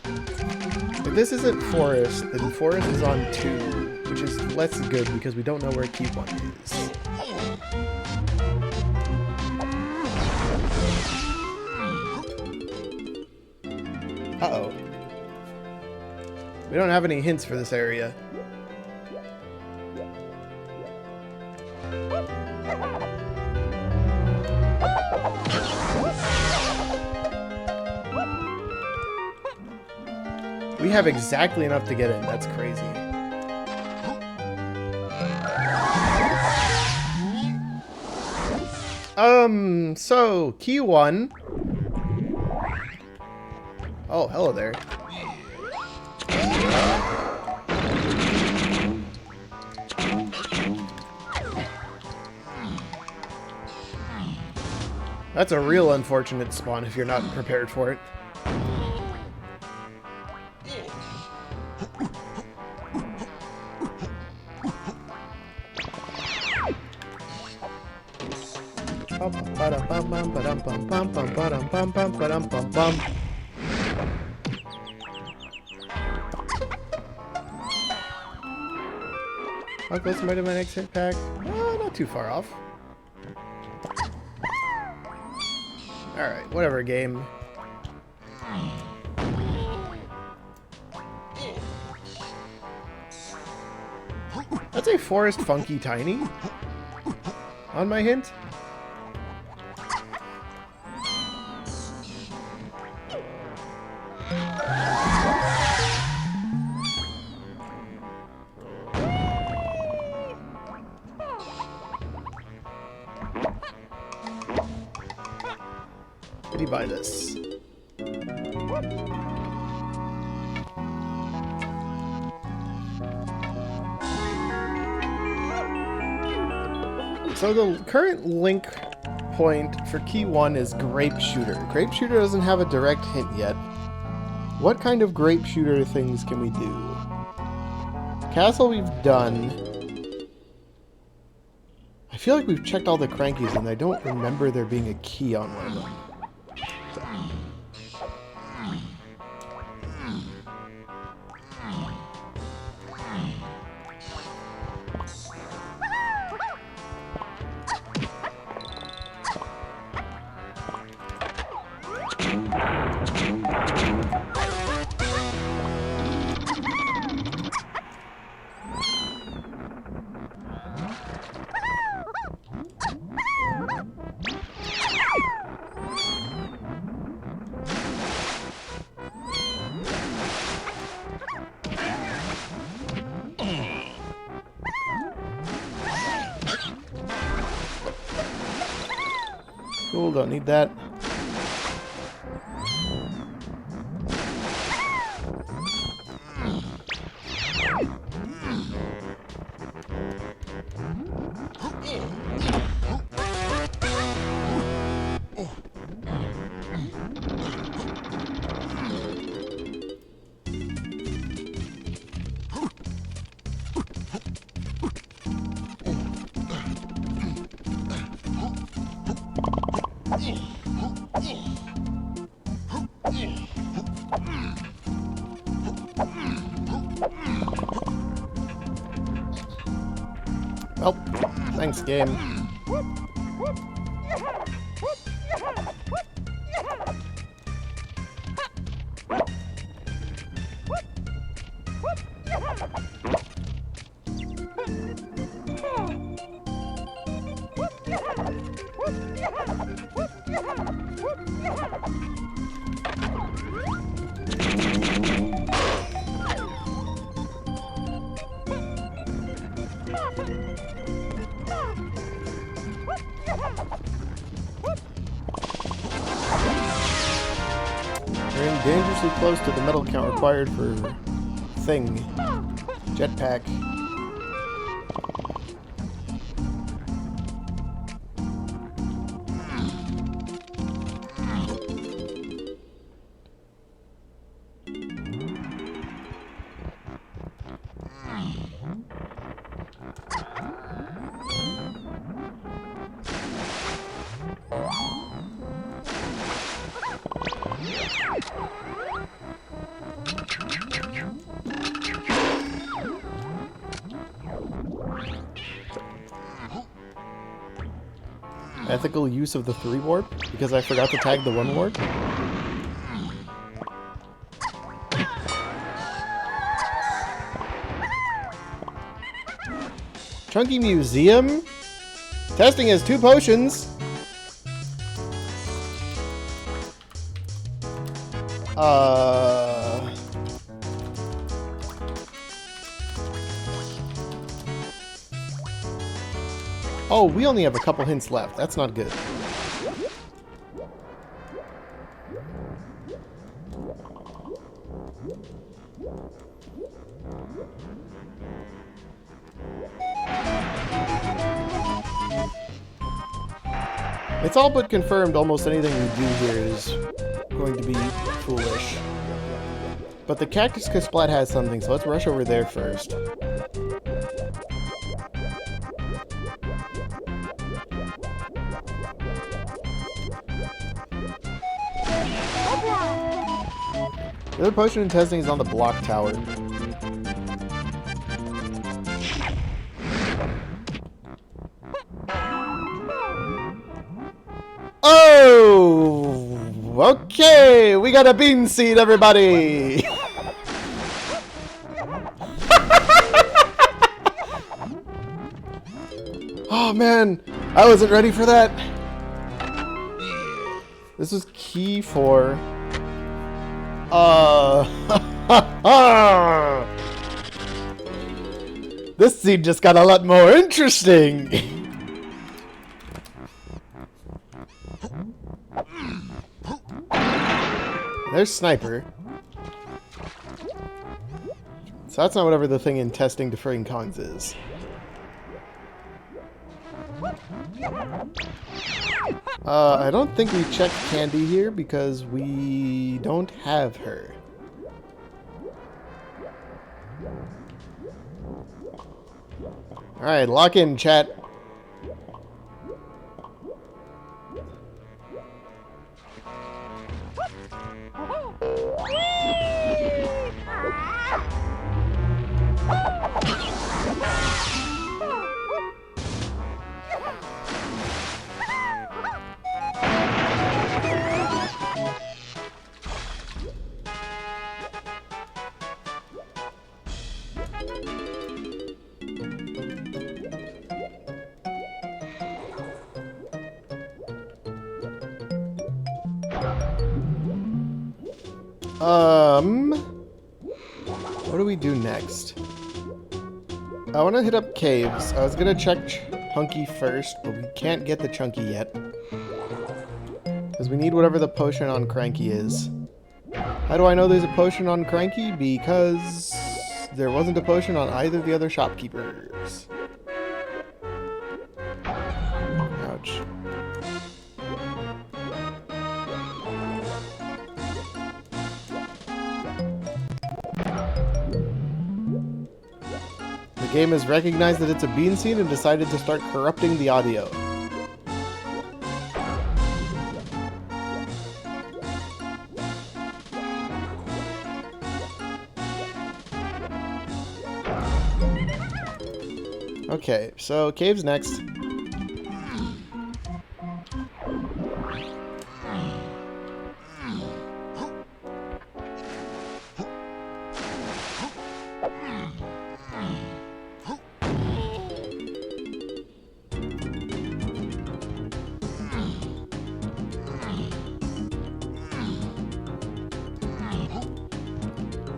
If this isn't Forest, then Forest is on 2, which is less good because we don't know where key 1 is. Uh-oh. We don't have any hints for this area. We have exactly enough to get in. That's crazy. So, key 1. Oh, hello there. That's a real unfortunate spawn if you're not prepared for it. How close am I to my next hit pack? Not too far off. Alright, whatever, game. That's a Forest Funky Tiny on my hint. Did he buy this? So the current link point for key 1 is Grape Shooter. Grape Shooter doesn't have a direct hint yet. What kind of Grape Shooter things can we do? Castle we've done. I feel like we've checked all the crankies and I don't remember there being a key on one of them. Cool, don't need that. Well, thanks, game. We're getting dangerously close to the metal count required for thing. Jetpack. Ethical use of the 3 warp because I forgot to tag the 1 warp. Chunky Museum? Testing has 2 potions. Oh, we only have a couple hints left. That's not good. It's all but confirmed almost anything we do here is going to be foolish. But the Cactus Kasplat has something, so let's rush over there first. The other potion in testing is on the block tower. Oh! Okay, we got a bean seed, everybody! Oh man, I wasn't ready for that. This is key for... This scene just got a lot more interesting. There's Sniper. So that's not whatever the thing in testing deferring cons is. I don't think we checked Candy here because we don't have her. Alright, lock in, chat. What do we do next? I want to hit up caves. I was gonna check Chunky first, but we can't get the Chunky yet. Because we need whatever the potion on Cranky is. How do I know there's a potion on Cranky? Because there wasn't a potion on either of the other shopkeepers. Ouch. The game has recognized that it's a bean seed and decided to start corrupting the audio. Okay, so caves next.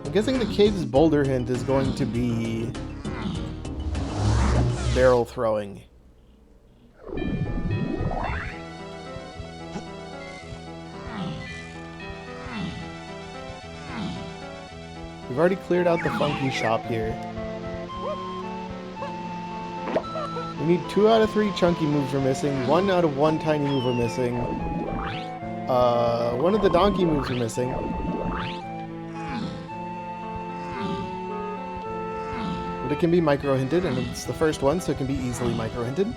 I'm guessing the cave's boulder hint is going to be barrel throwing. We've already cleared out the funky shop here. We need 2 out of 3 chunky moves are missing, 1 out of 1 tiny move are missing. 1 of the donkey moves are missing. But it can be micro-hinted, and it's the first one, so it can be easily micro-hinted.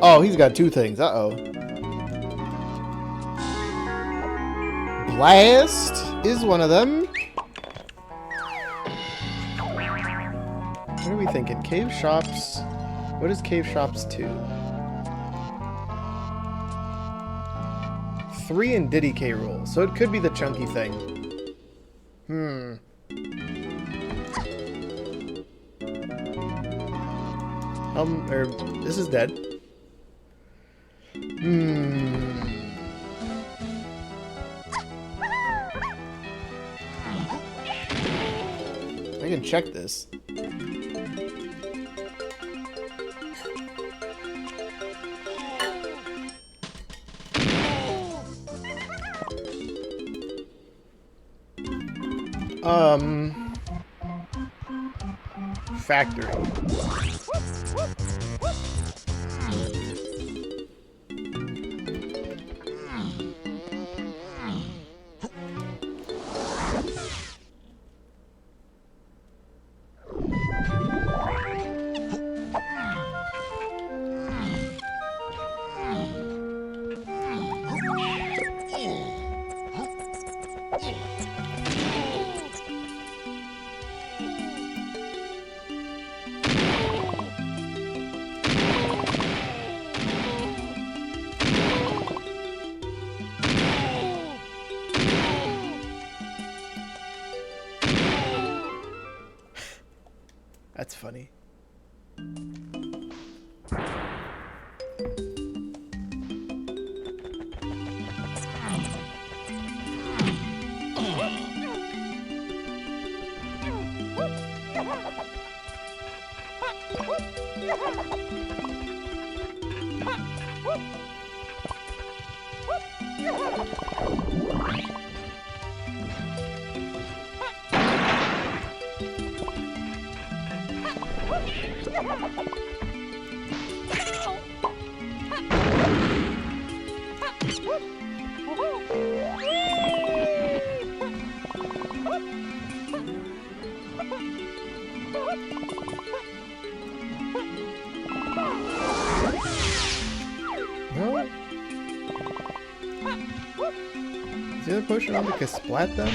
Oh, he's got 2 things. Uh-oh. Blast is one of them. What are we thinking? Cave shops. What is cave shops 2? 3 in Diddy K rule, so it could be the chunky thing. This is dead. I can check this. factory. That's funny. No? Is the other potion on to splat them?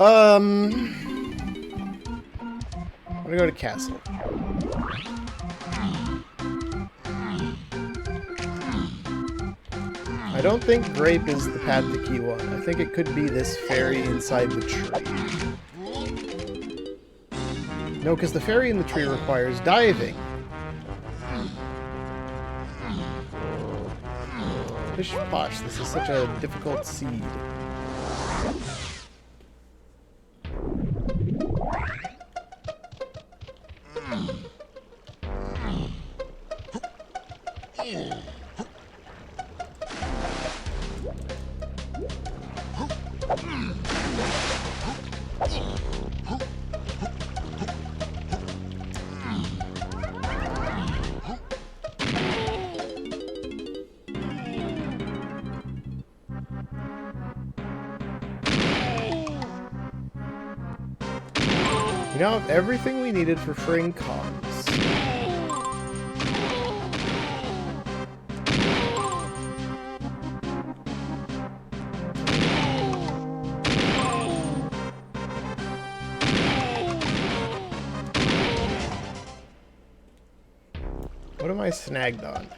I'm gonna go to castle. I don't think grape is the path to key one. I think it could be this fairy inside the tree. No, because the fairy in the tree requires diving. Pish posh, this is such a difficult seed. We now have everything we needed for freeing comms. What am I snagged on?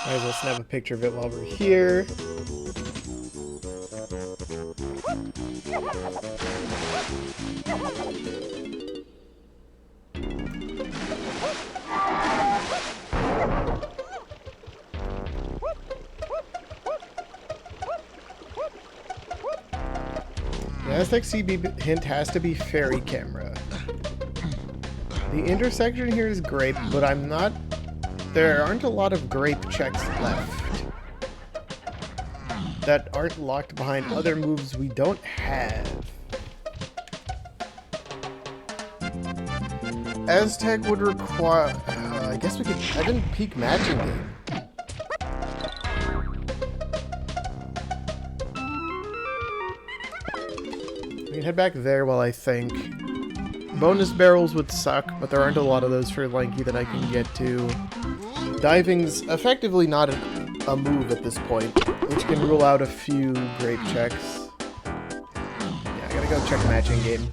Might as well snap a picture of it while we're here. The SXCB hint has to be fairy camera. The intersection here is grape, but there aren't a lot of grape checks left that aren't locked behind other moves we don't have. Aztec would require... I guess we could... I didn't peek matching game. We can head back there while I think. Bonus barrels would suck, but there aren't a lot of those for Lanky that I can get to. Diving's effectively not a move at this point, which can rule out a few grape checks. Yeah, I gotta go check matching game.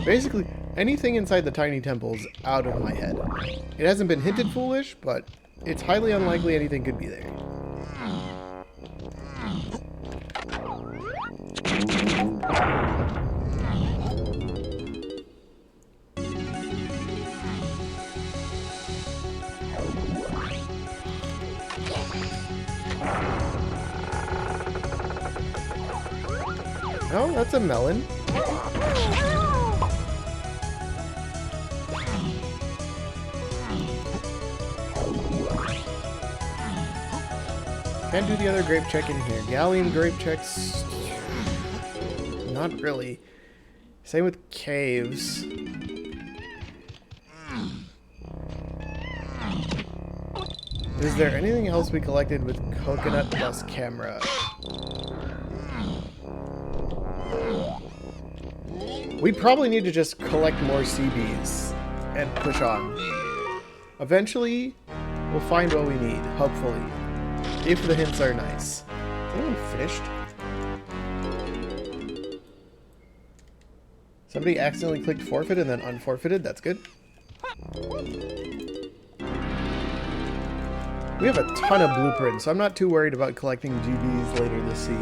Basically, anything inside the tiny temple is out of my head. It hasn't been hinted foolish, but it's highly unlikely anything could be there. Oh, that's a melon. Can't do the other grape check in here. Galleon grape checks... Not really. Same with caves. Is there anything else we collected with coconut plus camera? We probably need to just collect more CBs and push on. Eventually, we'll find what we need, hopefully. If the hints are nice. Is anyone finished? Somebody accidentally clicked forfeit and then unforfeited. That's good. We have a ton of blueprints, so I'm not too worried about collecting GBs later this seed.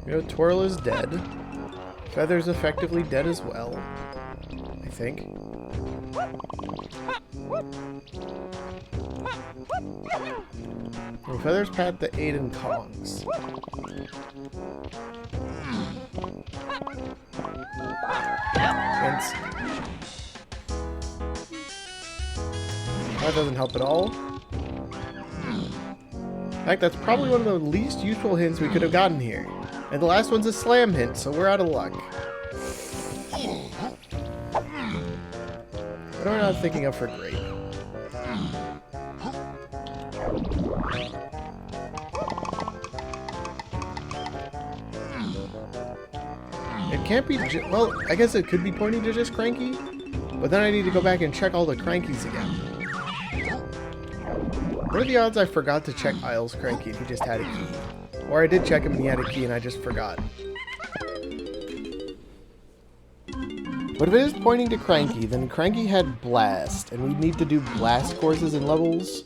You know, Twirl is dead. Feather's effectively dead as well, I think. Well, Feather's pat the 8 and Kongs. Hence. That doesn't help at all. In fact, that's probably one of the least useful hints we could have gotten here. And the last one's a slam hint, so we're out of luck. What am I not thinking of for grape? It can't be... well, I guess it could be pointing to just Cranky, but then I need to go back and check all the Crankies again. What are the odds I forgot to check Isles Cranky if he just had a key? Or I did check him and he had a key and I just forgot. But if it is pointing to Cranky, then Cranky had Blast, and we need to do Blast courses and levels.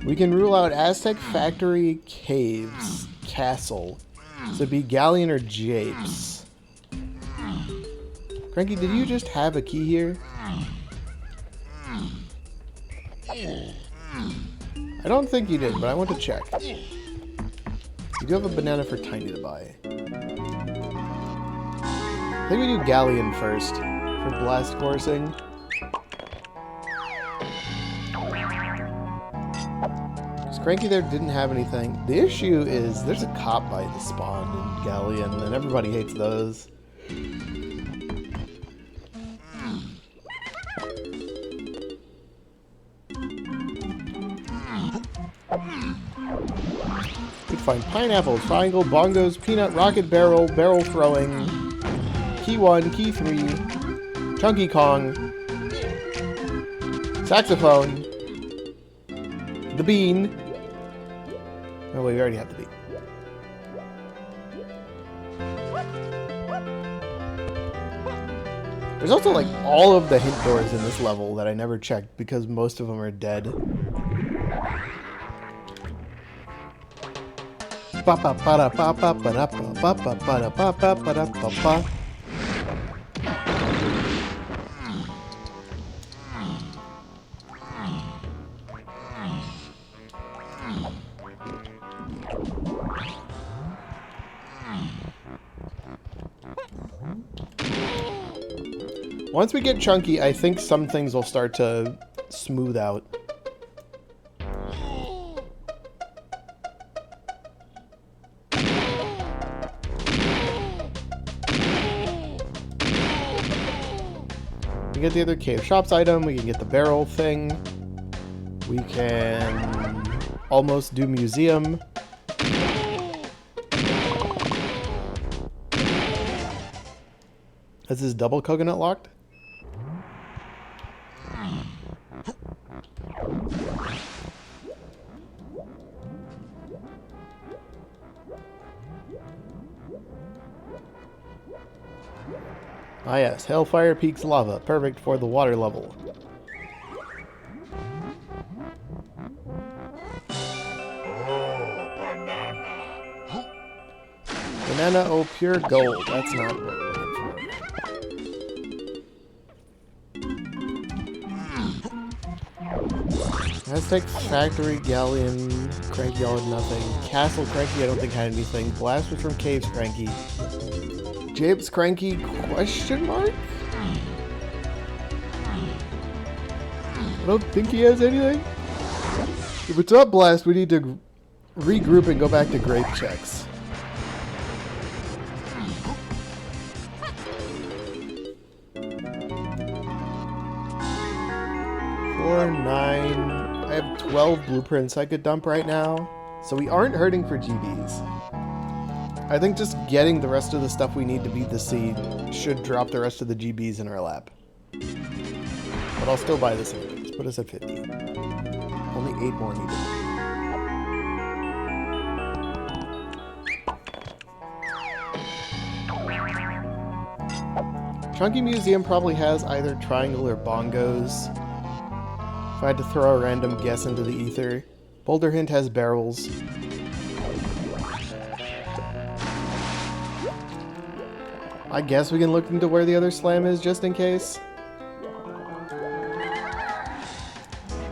We can rule out Aztec Factory, Caves, Castle. So it'd be Galleon or Japes. Cranky, did you just have a key here? I don't think you did, but I want to check. You do have a banana for Tiny to buy. I think we do Galleon first for blast coursing. Because Cranky there didn't have anything. The issue is there's a cop by the spawn in Galleon, and everybody hates those. We'd find pineapple, triangle, bongos, peanut, rocket barrel, barrel throwing, key 1, key 3, Chunky Kong, saxophone, the bean. Oh, wait, we already have the bean. There's also like all of the hint doors in this level that I never checked because most of them are dead. Once we get chunky, I think some things will start to smooth out. We get the other cave shops item, we can get the barrel thing. We can almost do museum. Is this double coconut locked? Ah yes, Hellfire Peaks lava, perfect for the water level. Banana, oh pure gold, that's not what we're looking for. Aztec Factory, Galleon, Cranky all had nothing. Castle Cranky I don't think had anything. Blast was from Caves Cranky. Japes Cranky, question mark? I don't think he has anything. If it's up Blast, we need to regroup and go back to grape checks. I have 12 blueprints I could dump right now, so we aren't hurting for GBs. I think just getting the rest of the stuff we need to beat the seed should drop the rest of the GBs in our lap. But I'll still buy this anyway. Just put us at 50. Only 8 more needed. Chunky Museum probably has either triangle or bongos. If I had to throw a random guess into the ether. Boulder Hint has barrels. I guess we can look into where the other slam is just in case.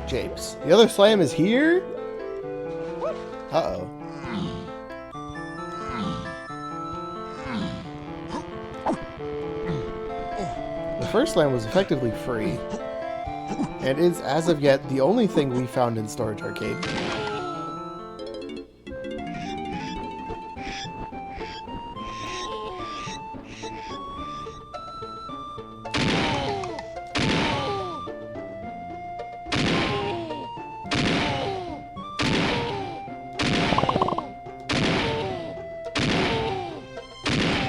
Japes. The other slam is here? Uh-oh. The first slam was effectively free. And is, as of yet, the only thing we found in Storage Arcade.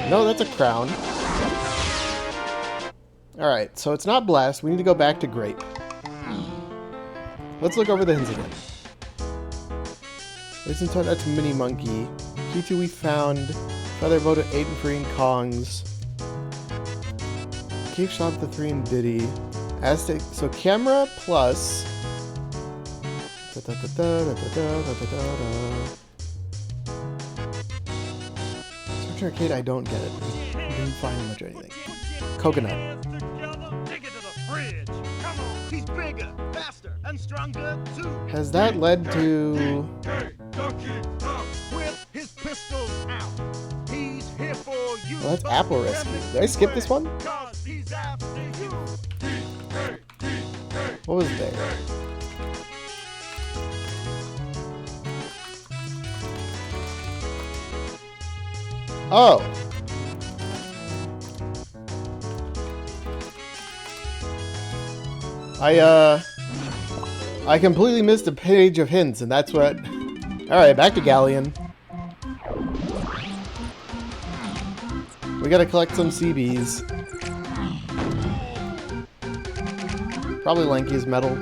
No, that's a crown. Alright, so it's not Blast. We need to go back to Grape. Let's look over the hints again. That's Mini Monkey. Key 2 we found. Feather Boat at 8 and free in Kongs. Cave Shop the 3 in Biddy. Aztec. So camera plus. Search Arcade, I don't get it. I didn't find much of anything. Coconut. Has that led to... Well, that's Apple Rescue. Did I skip this one? What was there? Oh! I completely missed a page of hints, and that's what... Alright, back to Galleon. We gotta collect some CBs. Probably Lanky's metal.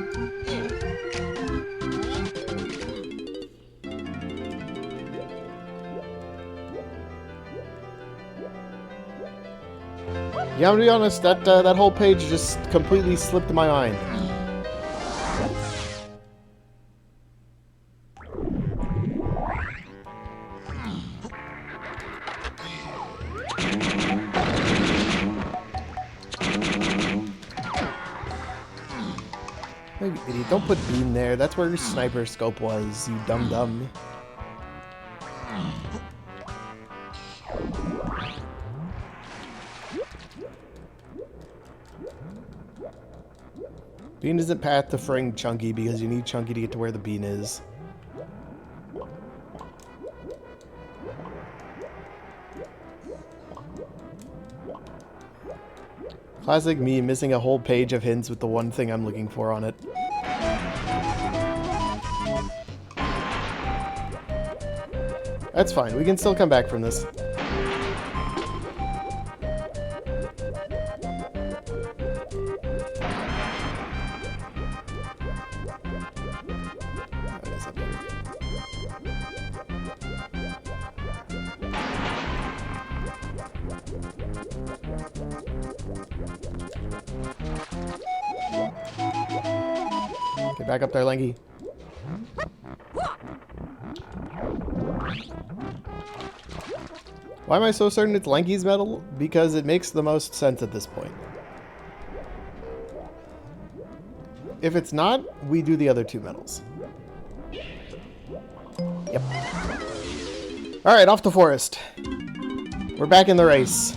Yeah, I'm gonna be honest, that whole page just completely slipped my mind. Maybe, idiot, don't put beam there. That's where your sniper scope was, you dum-dum. Bean isn't path to freeing Chunky because you need Chunky to get to where the bean is. Classic me missing a whole page of hints with the one thing I'm looking for on it. That's fine, we can still come back from this. Get back up there, Lanky. Why am I so certain it's Lanky's medal? Because it makes the most sense at this point. If it's not, we do the other two medals. Yep. Alright, off to Forest. We're back in the race.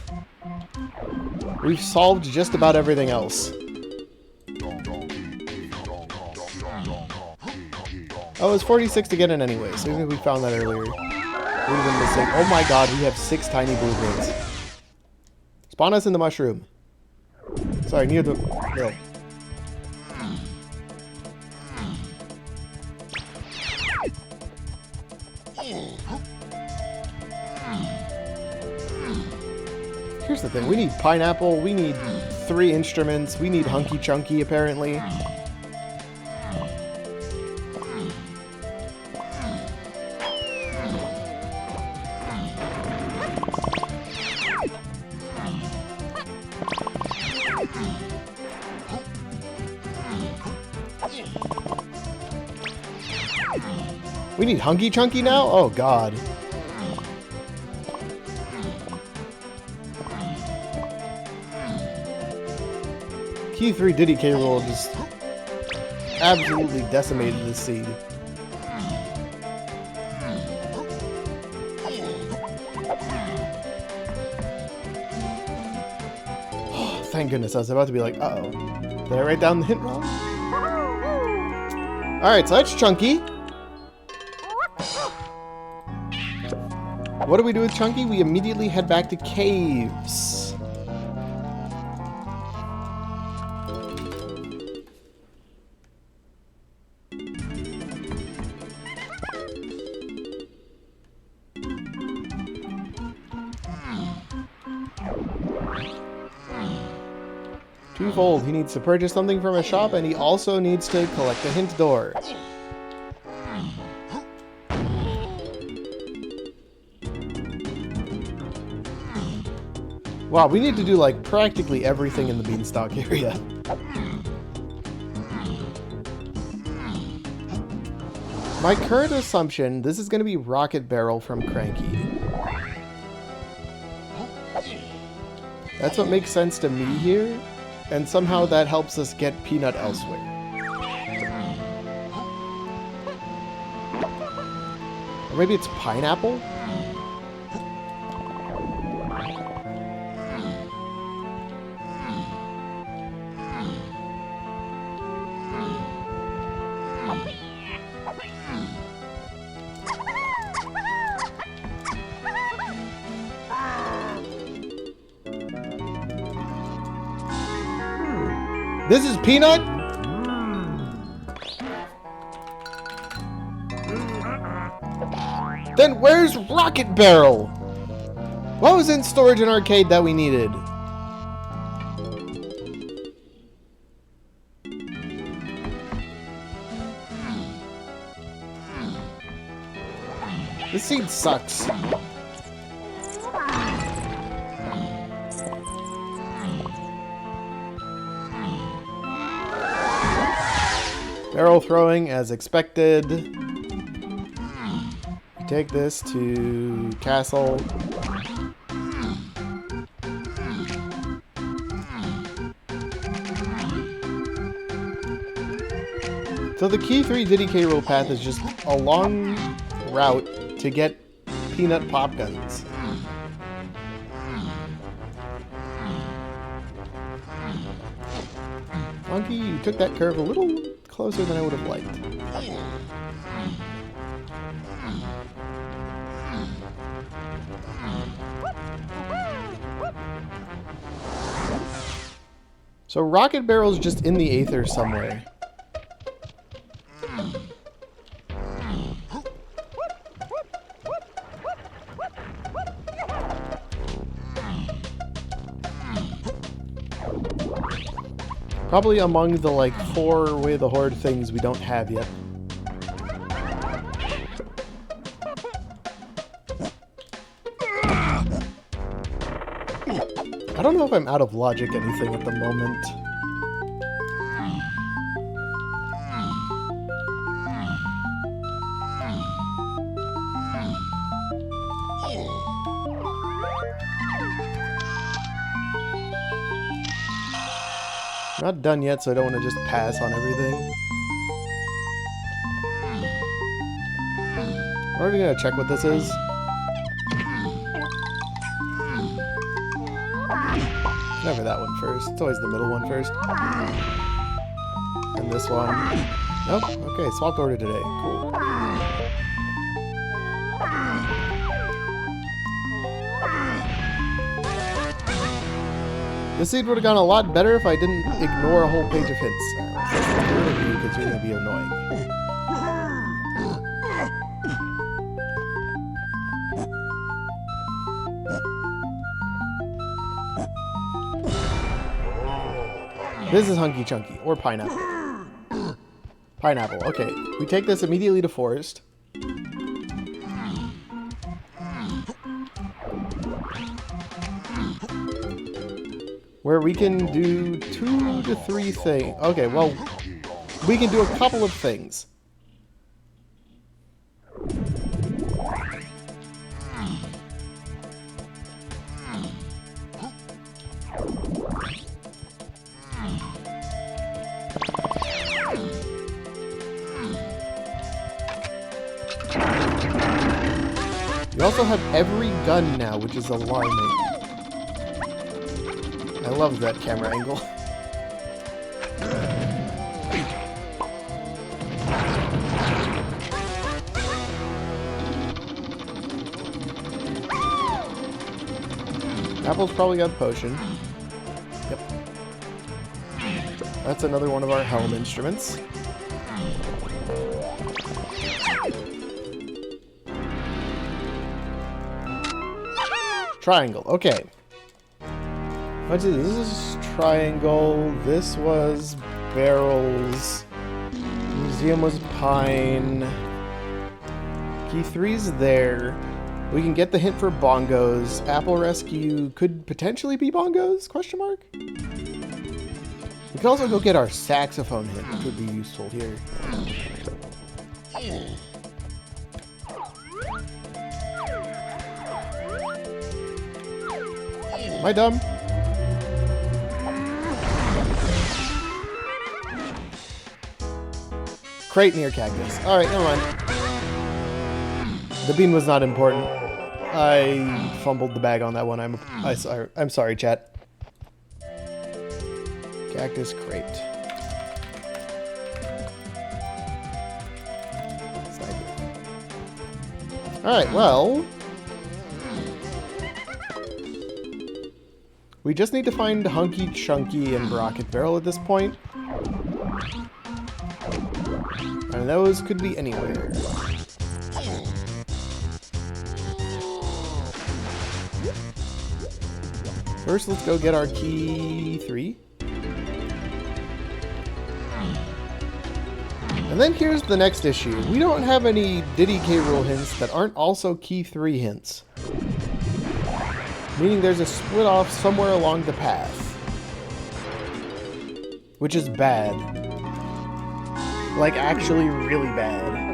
We've solved just about everything else. Oh, it's 46 to get in anyway, so even if we found that earlier, we would have been missing. Oh my god, we have 6 tiny blueprints. Spawn us in the mushroom. Sorry, near the hill. Here's the thing, we need pineapple, we need 3 instruments, we need Hunky Chunky apparently. We need Hunky Chunky now? Oh god. Key 3 Diddy K. Rool just absolutely decimated this seed. Oh, thank goodness, I was about to be like, uh-oh. Did I write down the hint wrong? Alright, so that's Chunky. What do we do with Chunky? We immediately head back to caves. Twofold. He needs to purchase something from a shop, and he also needs to collect a hint door. Wow, we need to do, like, practically everything in the beanstalk area. My current assumption, this is going to be Rocket Barrel from Cranky. That's what makes sense to me here, and somehow that helps us get Peanut elsewhere. Or maybe it's Pineapple? This is Peanut? Then where's Rocket Barrel? What was in storage and arcade that we needed? This seed sucks. Barrel throwing as expected. Take this to castle. So the key 3 Diddy K. Rool path is just a long route to get peanut pop guns. Monkey, you took that curve a little closer than I would have liked. So rocket barrel's just in the aether somewhere. Probably among the, like, 4 Way of the Horde things we don't have yet. I don't know if I'm out of logic anything at the moment. Not done yet, so I don't want to just pass on everything. Are we going to check what this is? Never that one first. It's always the middle one first. And this one. Nope. Okay, swapped order today. Cool. This seed would have gone a lot better if I didn't ignore a whole page of hints. Because you're going to be annoying. This is Hunky Chunky, or Pineapple. Pineapple, okay. We take this immediately to Forest. Where we can do 2 to 3 things. Okay, well, we can do a couple of things. We also have every gun now, which is alarming. I love that camera angle. Apple's probably got a potion. Yep. That's another one of our helm instruments. Triangle, okay. What is this? This is triangle. This was barrels. Museum was pine. Key 3's there. We can get the hint for bongos. Apple rescue could potentially be bongos? Question mark? We could also go get our saxophone hint, which would be useful here. Am I dumb? Crate near cactus. Alright, never mind. The bean was not important. I fumbled the bag on that one. I'm sorry, chat. Cactus crate. Alright, well... we just need to find Hunky Chunky and Rocket Barrel at this point. And those could be anywhere. First, let's go get our key 3. And then here's the next issue. We don't have any Diddy K. Rool hints that aren't also key 3 hints. Meaning there's a split off somewhere along the path. Which is bad. Like, actually really bad.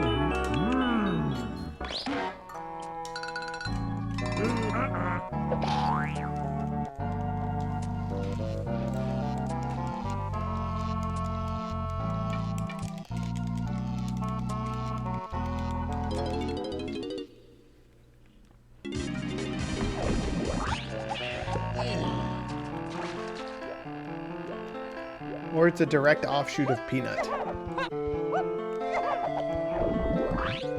Or it's a direct offshoot of Peanut.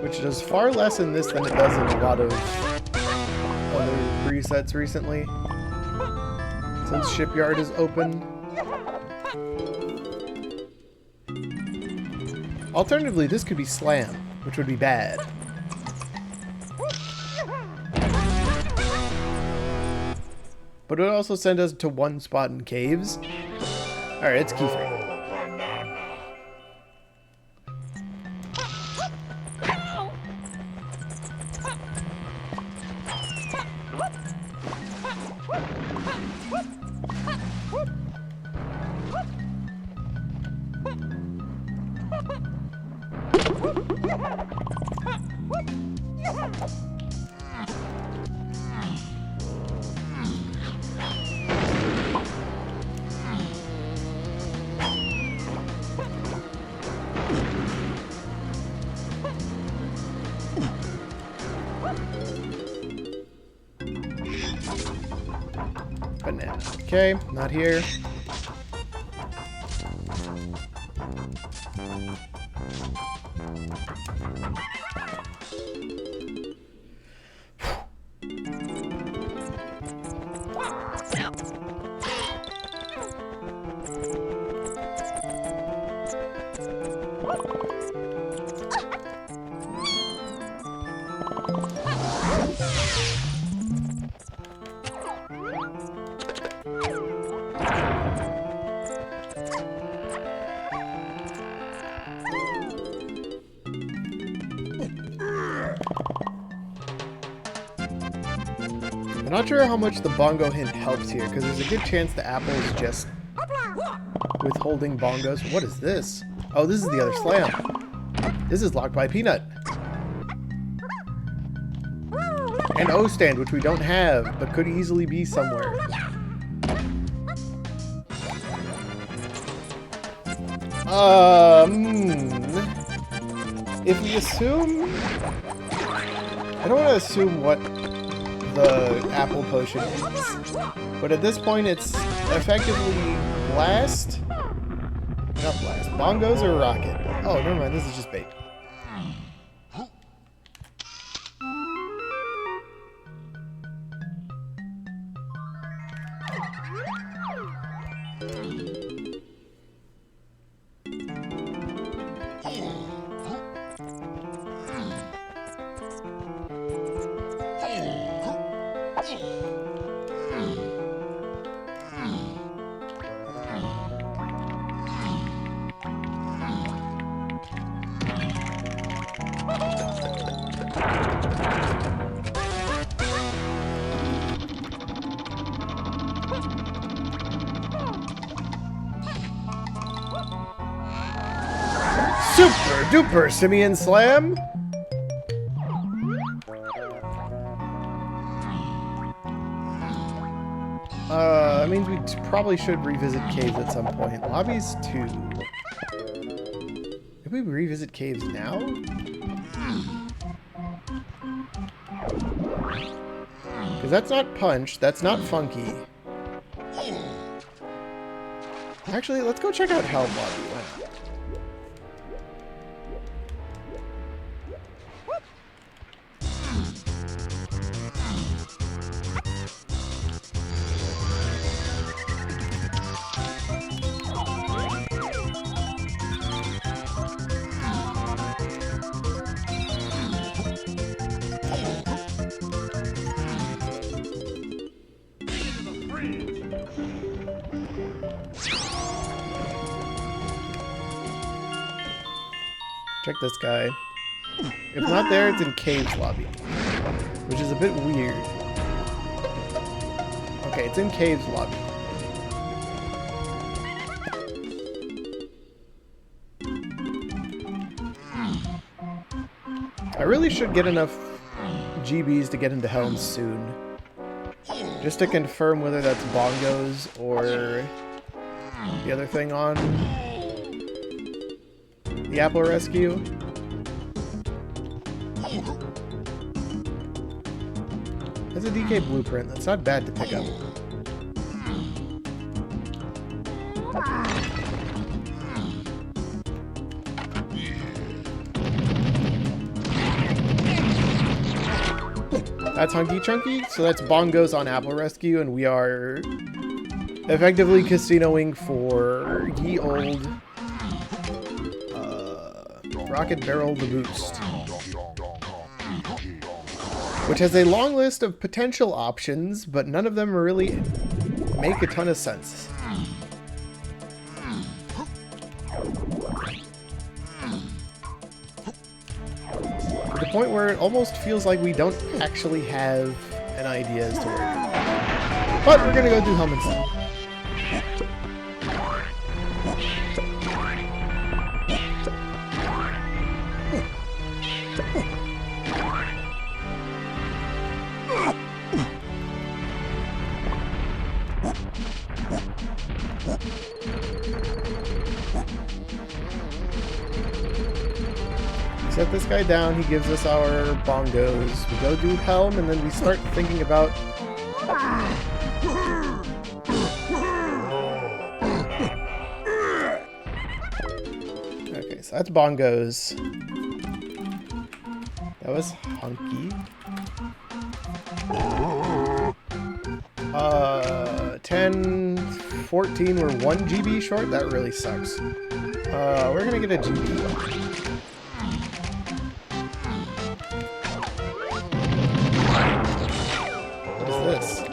Which does far less in this than it does in a lot of other presets recently. Since Shipyard is open. Alternatively, this could be Slam, which would be bad. But it would also send us to one spot in caves. Alright, it's Keyframe. Banana. Okay, not here. I'm not sure how much the bongo hint helps here, because there's a good chance the apple is just withholding bongos. What is this? Oh, this is the other Slam. This is locked by Peanut. And O-Stand, which we don't have, but could easily be somewhere. If we assume... I don't want to assume what the apple potion is, but at this point it's effectively blast, not blast, bongos or rocket. Oh, never mind, this is just bait. Super duper Simian Slam! That means we probably should revisit caves at some point. Lobbies 2. Did we revisit caves now? Because that's not Punch, that's not Funky. Actually, let's go check out Hell Lobby. Check this guy. If not there, it's in Caves Lobby, which is a bit weird. Okay, it's in Caves Lobby. I really should get enough GBs to get into Helm soon. Just to confirm whether that's bongos or the other thing on the Apple Rescue. That's a DK blueprint. That's not bad to pick up. That's Hunky Chunky, so that's bongos on Apple Rescue, and we are effectively casinoing for ye old Rocket Barrel the Boost, which has a long list of potential options, but none of them really make a ton of sense. To the point where it almost feels like we don't actually have an idea as to where. But we're gonna go do Helm instead. Set this guy down, he gives us our bongos. We go do Helm, and then we start thinking about... Okay, so that's bongos. That was Hunky. 10, 14, we're 1 GB short? That really sucks. We're gonna get a GB. This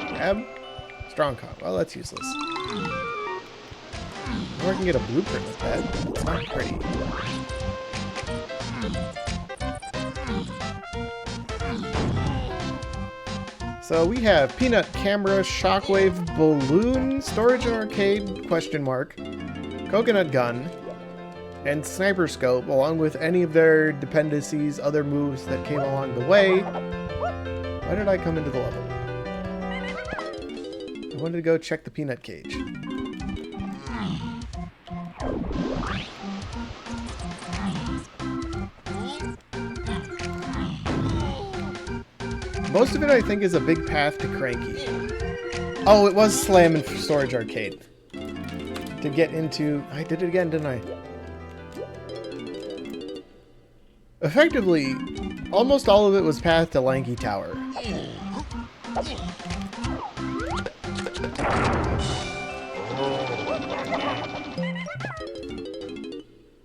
grab strong comp. Well, that's useless. Or I can get a blueprint with that. It's not pretty. So we have Peanut, Camera, Shockwave, Balloon, Storage and Arcade, question mark, Coconut Gun, and Sniper Scope, along with any of their dependencies, other moves that came along the way. Why did I come into the level? I wanted to go check the peanut cage. Most of it, I think, is a big path to Cranky. Oh, it was Slam and Storage Arcade. To get into... I did it again, didn't I? Effectively, almost all of it was path to Lanky Tower.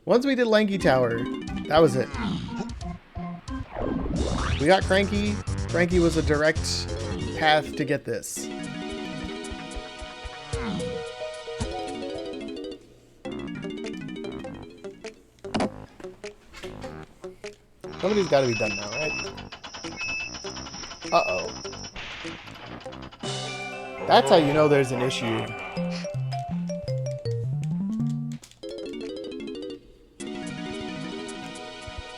Once we did Lanky Tower, that was it. We got Cranky. Cranky was a direct path to get this. One of these got to be done now, right? Uh-oh. That's how you know there's an issue.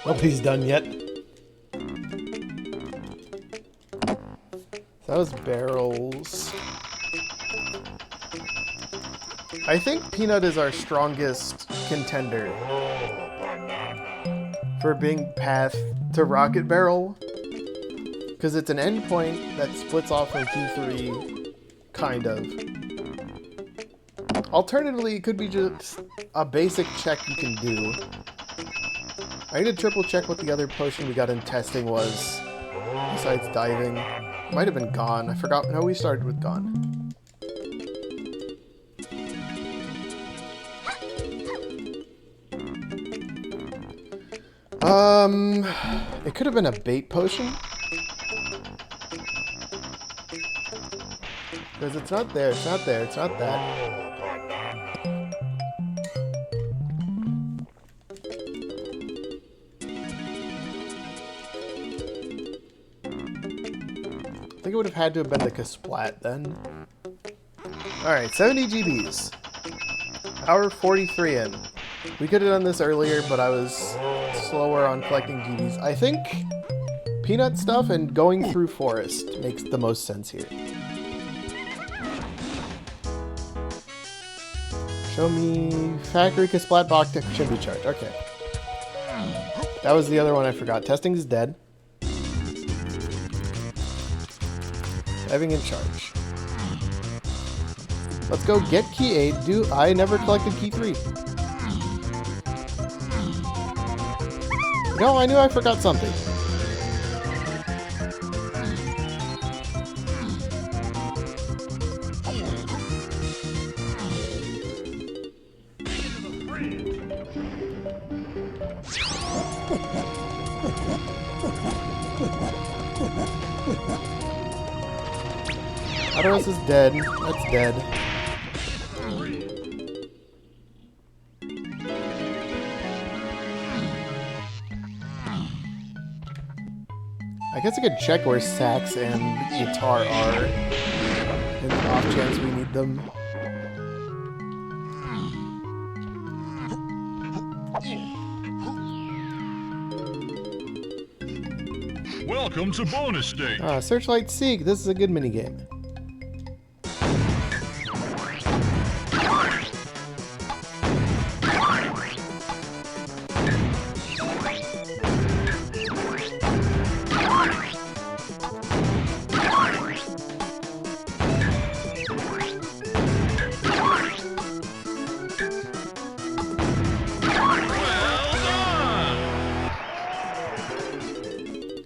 Nobody's done yet. Those barrels. I think Peanut is our strongest contender for being path to Rocket Barrel, because it's an endpoint that splits off from Q3, kind of. Alternatively, it could be just a basic check you can do. I need to triple check what the other potion we got in testing was, besides diving. Might have been Gone. I forgot. No, we started with Gone. It could have been a bait potion. Because it's not there, it's not there, it's not that. I think it would have had to have been the Kasplat then. Alright, 70 GBs. Hour 43 in. We could have done this earlier, but I was slower on collecting GDs. I think peanut stuff and going through forest makes the most sense here. Show me factory Splatbox should be charged. Okay. That was the other one I forgot. Testing is dead. Diving in charge. Let's go get key 8. I never collected key 3. No, I knew I forgot something. Adoros is dead. That's dead. I guess I could check where sax and guitar are in the off chance we need them. Welcome to bonus stage. Searchlight Seek. This is a good minigame.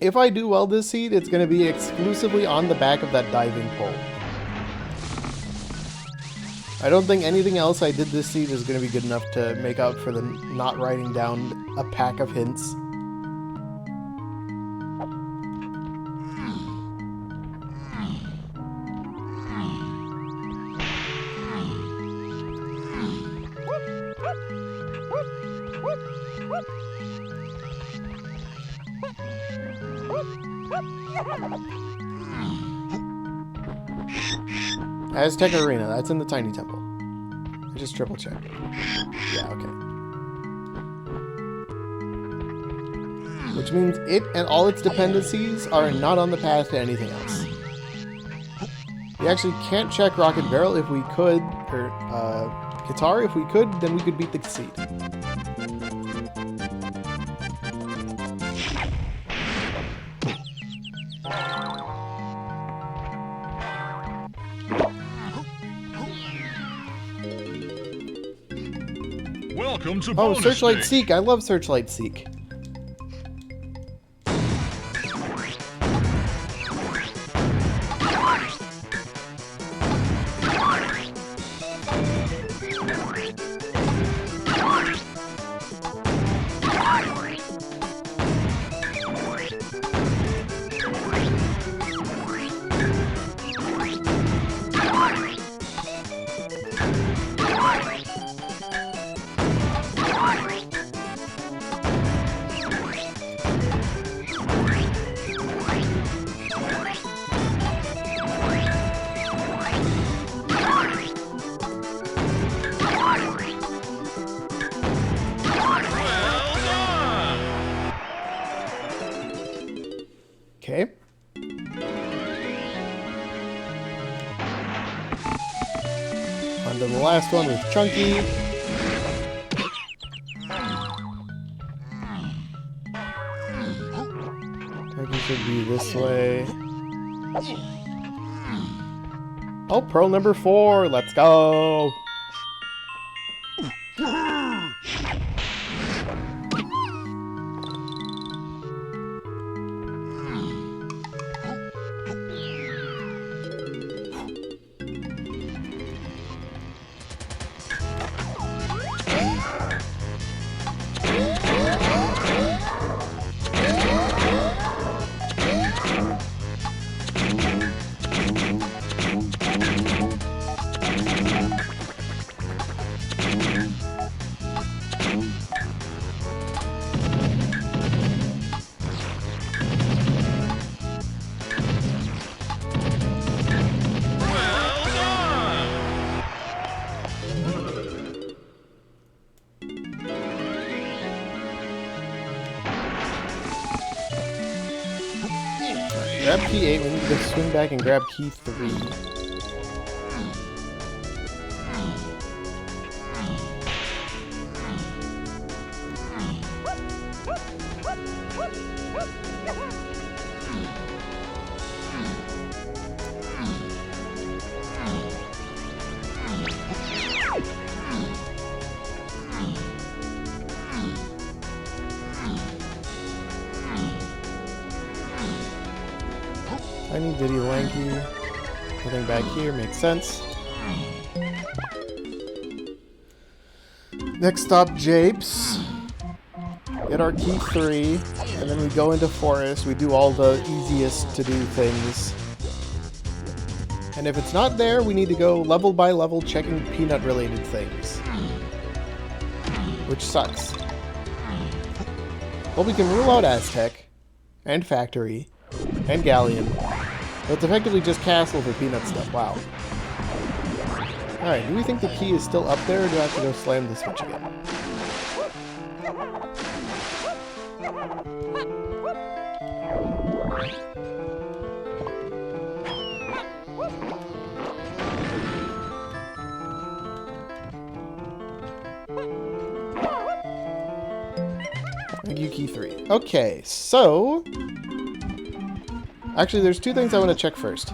If I do well this seed, it's going to be exclusively on the back of that diving pole. I don't think anything else I did this seed is going to be good enough to make up for the not writing down a pack of hints. Aztec Arena, that's in the Tiny Temple. I just triple checked. Yeah, okay. Which means it and all its dependencies are not on the path to anything else. We actually can't check Rocket Barrel. If we could, or Guitar, if we could, then we could beat the seed. Welcome to Oh, bonus Searchlight stage. Seek. I love Searchlight Seek. Okay. On to the last one with Chunky. Chunky should be this way. Oh, pearl number 4. Let's go. Grab key 8, we need to go swing back and grab key 3. Tiny, Diddy, Lanky. Nothing back here, makes sense. Next stop, Japes. Get our key 3, and then we go into Forest. We do all the easiest to do things. And if it's not there, we need to go level by level checking peanut-related things. Which sucks. Well, we can rule out Aztec, and Factory, and Galleon. It's effectively just Castle for peanut stuff. Wow. Alright, do we think the key is still up there, or do I have to go slam the switch again? Thank you, key 3. Okay, so... Actually, there's two things I want to check first.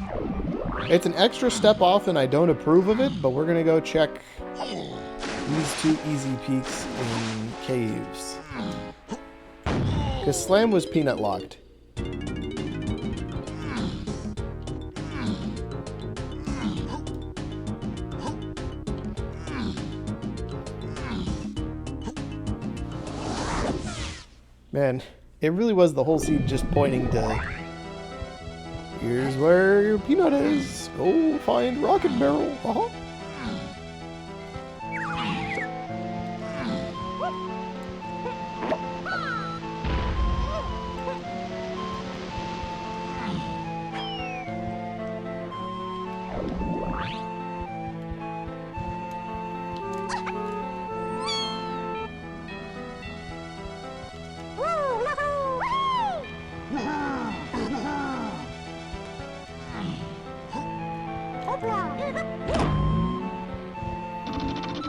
It's an extra step off and I don't approve of it, but we're going to go check these two easy peaks in caves. Because Slam was peanut locked. Man, it really was the whole scene just pointing to... Here's where your peanut is. Go find Rocket Barrel. Uh-huh.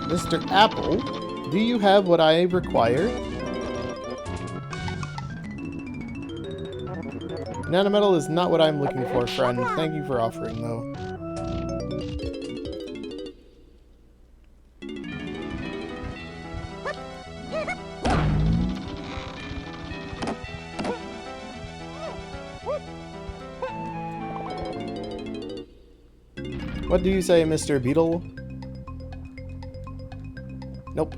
Mr. Apple, do you have what I require? Nanometal is not what I'm looking for, friend. Thank you for offering, though. What do you say, Mr. Beetle? Nope.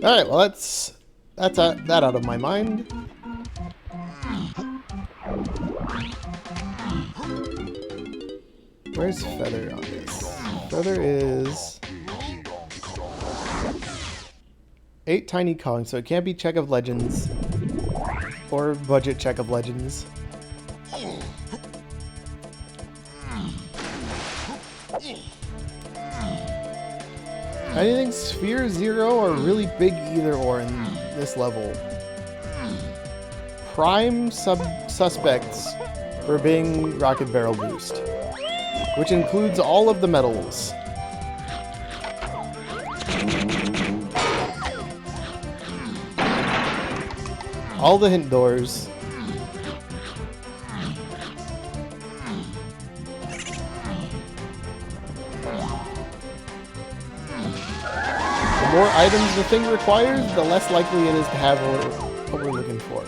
Alright, well that's that out of my mind. Where's Feather on this? Feather is 8 tiny Kongs, so it can't be Check of Legends or budget Check of Legends. Anything Sphere 0 or really big either or in this level. Prime suspects for being Rocket Barrel Boost, which includes all of the medals. All the hint doors. The more items the thing requires, the less likely it is to have what we're looking for.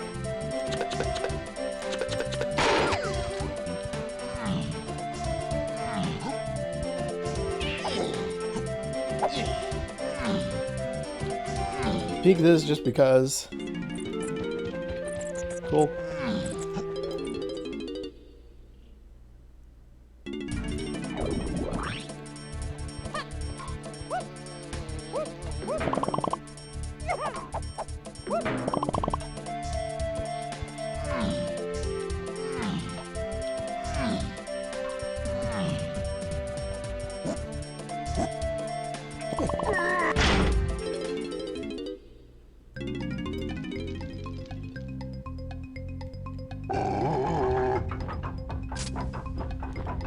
Peek this just because. Cool.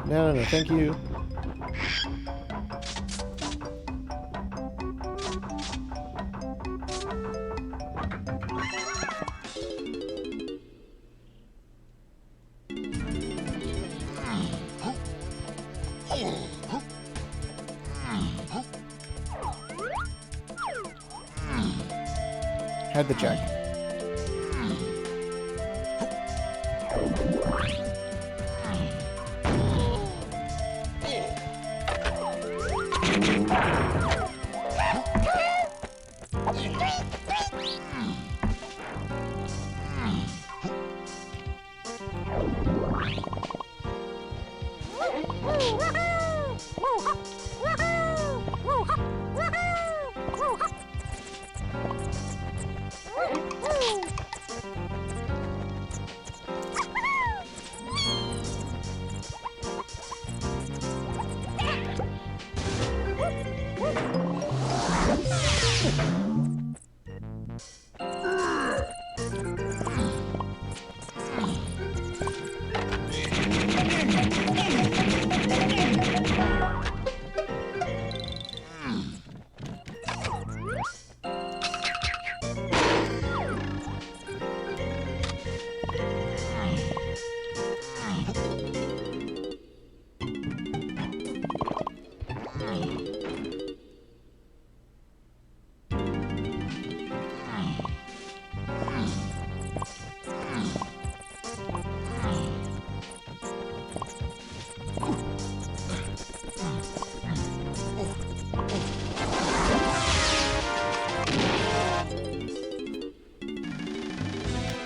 No, no, no, thank you. Had the check.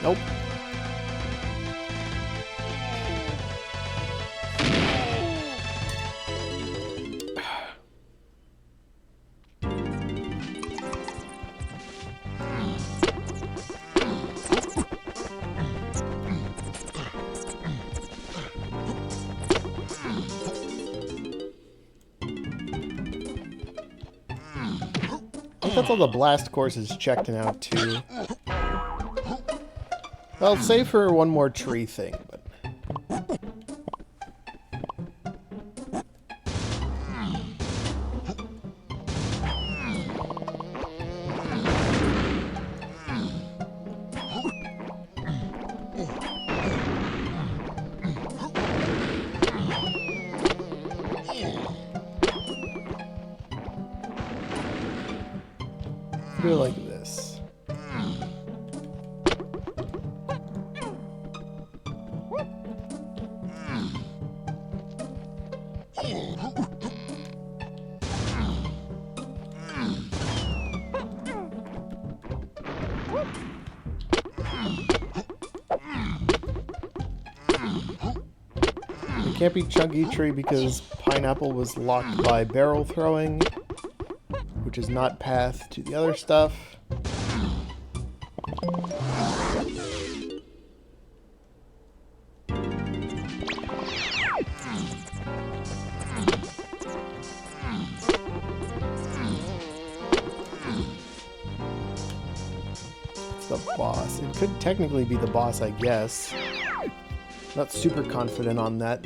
Nope. I think that's all the blast courses checked now too. I'll save for one more tree thing, but... do it like this. It can't be Chunky Tree because Pineapple was locked by barrel throwing, which is not path to the other stuff. It's the boss. It could technically be the boss, I guess. Not super confident on that.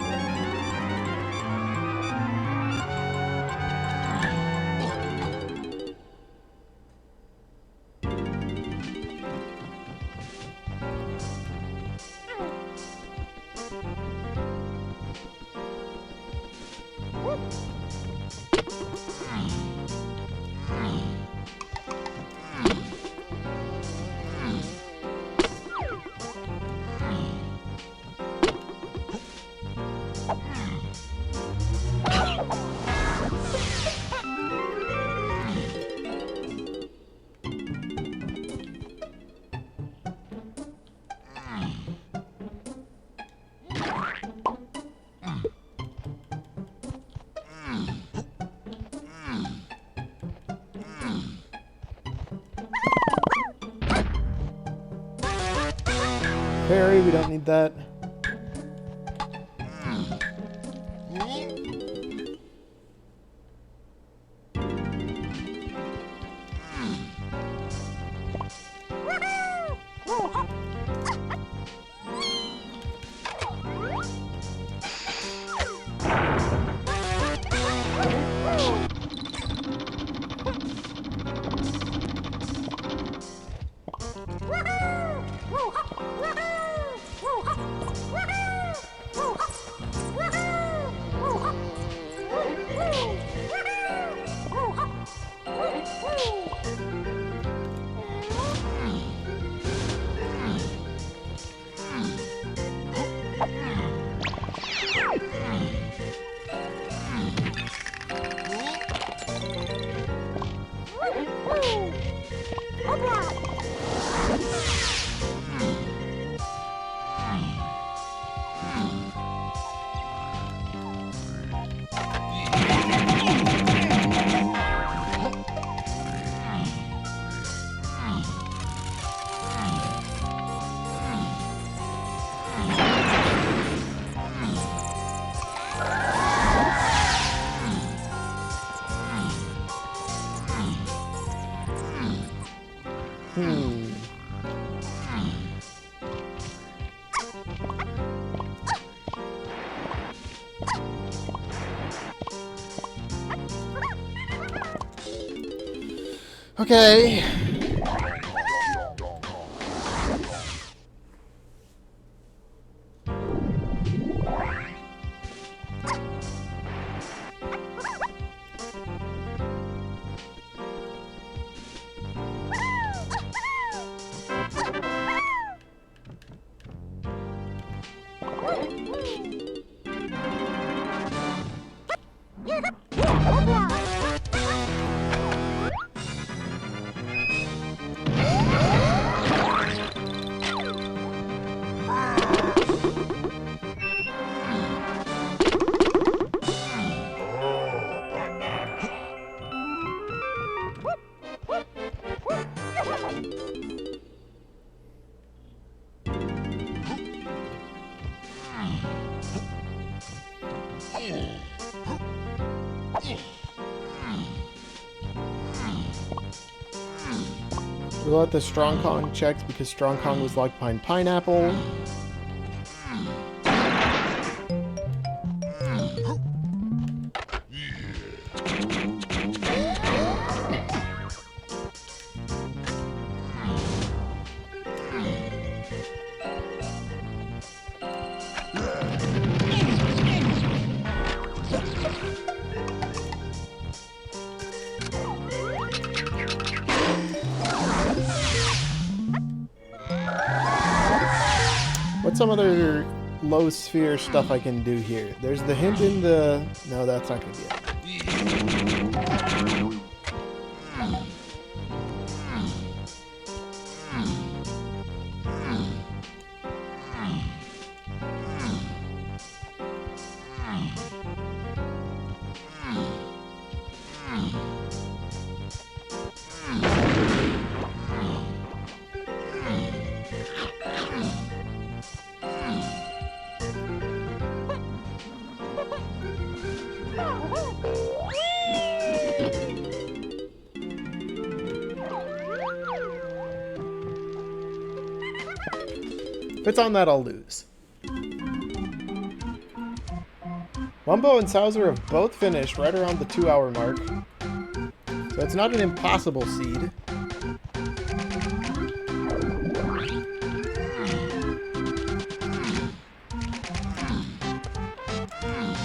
Fairy, we don't need that. Okay. We let the Strong Kong checked because Strong Kong was locked behind Pineapple. What's some other low sphere stuff I can do here? There's the hint in the... No, that's not going to be it. If it's on that, I'll lose. Wumbo and Souser have both finished right around the 2-hour mark. So it's not an impossible seed.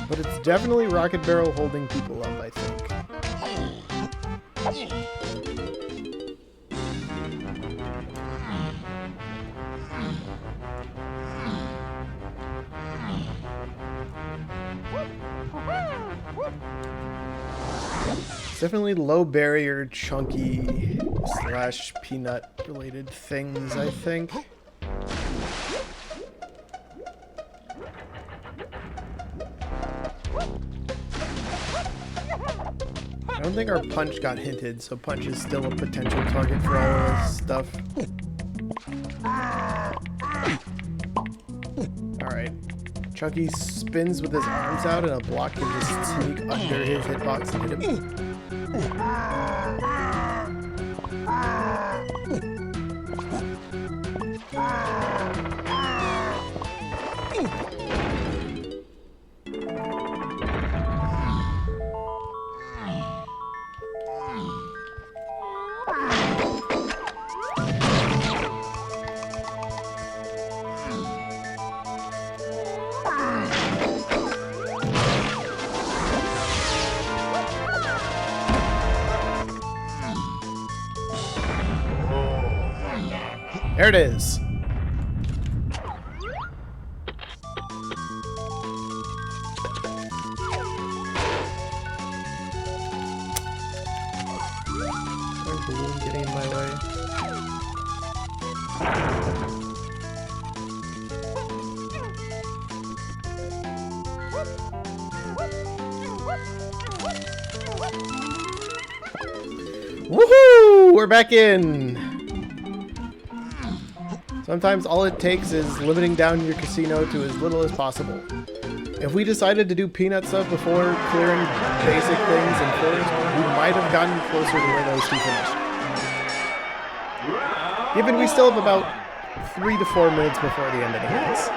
But it's definitely Rocket Barrel holding people up, I think. Definitely low barrier, chunky / peanut related things, I think. I don't think our Punch got hinted, so Punch is still a potential target for all of this stuff. Alright. Chunky spins with his arms out and a block can just sneak under his hitbox and hit him. There it is. Balloon getting in my way. Woohoo! We're back in! Sometimes all it takes is limiting down your casino to as little as possible. If we decided to do peanut stuff before clearing basic things in forest, we might have gotten closer to where those two finished. Given we still have about 3 to 4 minutes before the end of the race.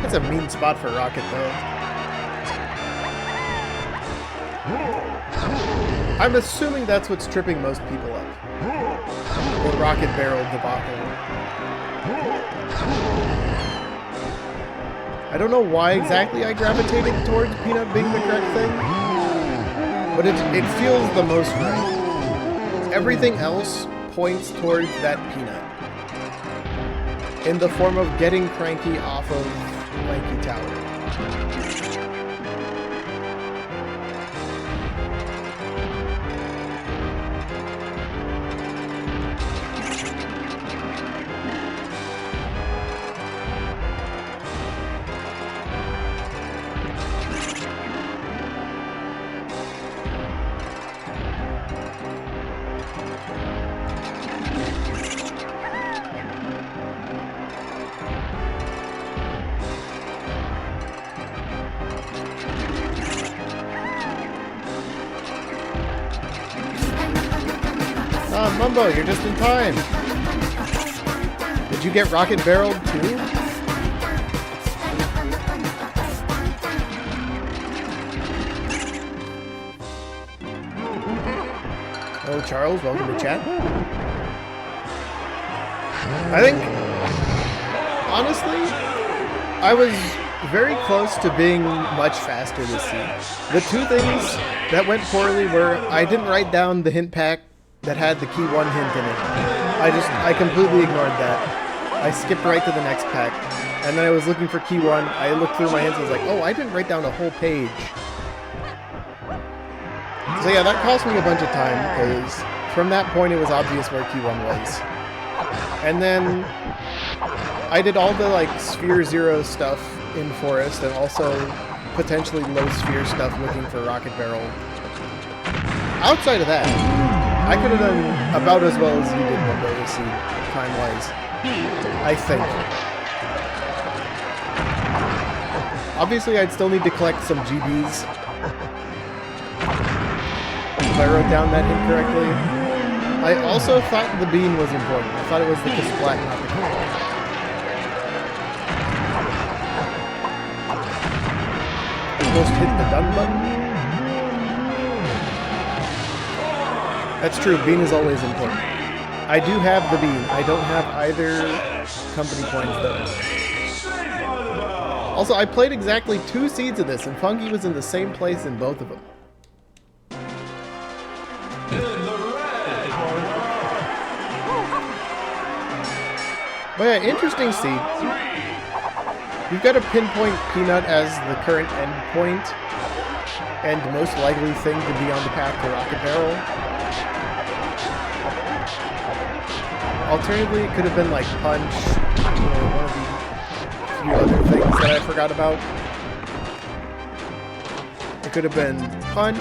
That's a mean spot for Rocket, though. I'm assuming that's what's tripping most people up. The Rocket Barrel debacle. I don't know why exactly I gravitated towards Peanut being the correct thing, but it feels the most right. Everything else points towards that Peanut. In the form of getting Cranky off of Lanky Tower. Mumbo, you're just in time. Did you get Rocket Barreled too? Oh, Charles, welcome to chat. I think, honestly, I was very close to being much faster this scene. The two things that went poorly were I didn't write down the hint pack that had the key 1 hint in it. I completely ignored that. I skipped right to the next pack. And then I was looking for key 1. I looked through my hints and was like, oh, I didn't write down a whole page. So yeah, that cost me a bunch of time, because from that point it was obvious where key 1 was. And then I did all the like Sphere 0 stuff in Forest, and also potentially low Sphere stuff looking for Rocket Barrel. Outside of that, I could have done about as well as you did, Mumbo, this scene, time-wise. I think. Obviously, I'd still need to collect some GBs. If I wrote down that incorrectly. I also thought the bean was important. I thought it was the Kasplat, not the crank. Almost hit the done button. That's true, bean is always important. I do have the bean. I don't have either company coins, though. Also, I played exactly 2 seeds of this, and Funky was in the same place in both of them. But yeah, interesting seed. You've got to pinpoint Peanut as the current end point, and most likely thing to be on the path to Rocket Barrel. Alternatively, it could have been like Punch, or one of the few other things that I forgot about. It could have been punch.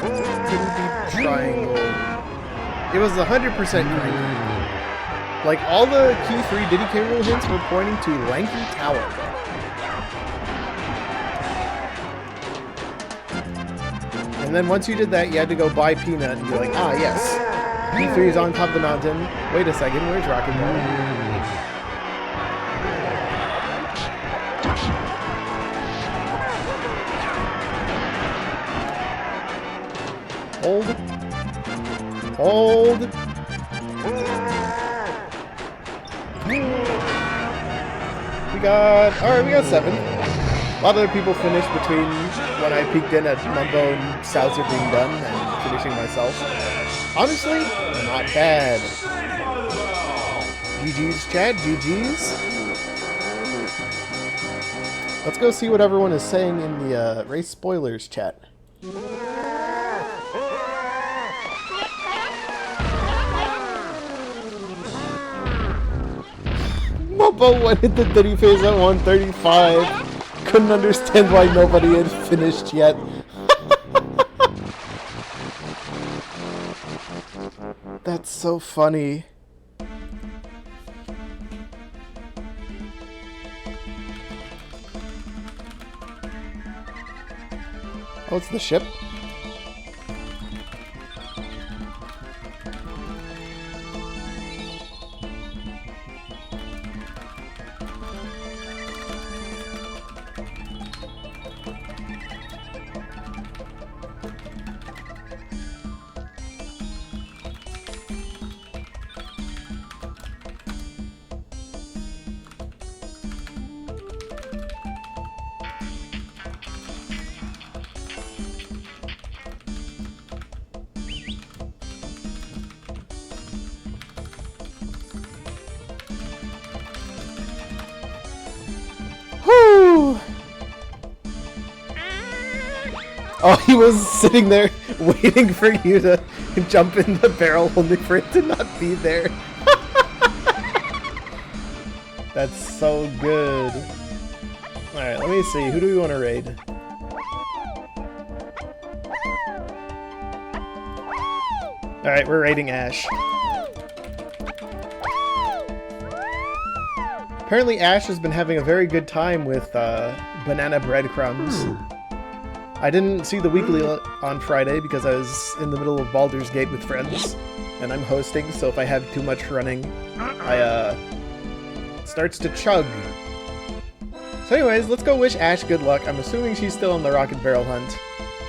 Couldn't be triangle. It was 100% green. Like, all the key 3 Diddy Kong Rule hints were pointing to Lanky Tower. And then once you did that, you had to go buy Peanut and be like, ah, yes. P3 is on top of the mountain. Wait a second, where's Rocket Ball? Hold. Hold. We got 7. A lot of other people finished between when I peeked in at Mumbo and Souser being done and finishing myself. Honestly, not bad. GG's, Chad. GG's. Let's go see what everyone is saying in the race spoilers chat. Mumbo went hit the Diddy phase at 135. Couldn't understand why nobody had finished yet. That's so funny. Oh, it's the ship? Whew. Oh, he was sitting there waiting for you to jump in the barrel only for it to not be there. That's so good. Alright, let me see. Who do we want to raid? Alright, we're raiding Ash. Apparently Ash has been having a very good time with Banana Breadcrumbs. I didn't see the weekly on Friday because I was in the middle of Baldur's Gate with friends, and I'm hosting, so if I have too much running, it starts to chug. So anyways, let's go wish Ash good luck. I'm assuming she's still on the Rocket Barrel hunt.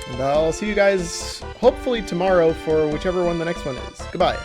And I'll see you guys hopefully tomorrow for whichever one the next one is. Goodbye.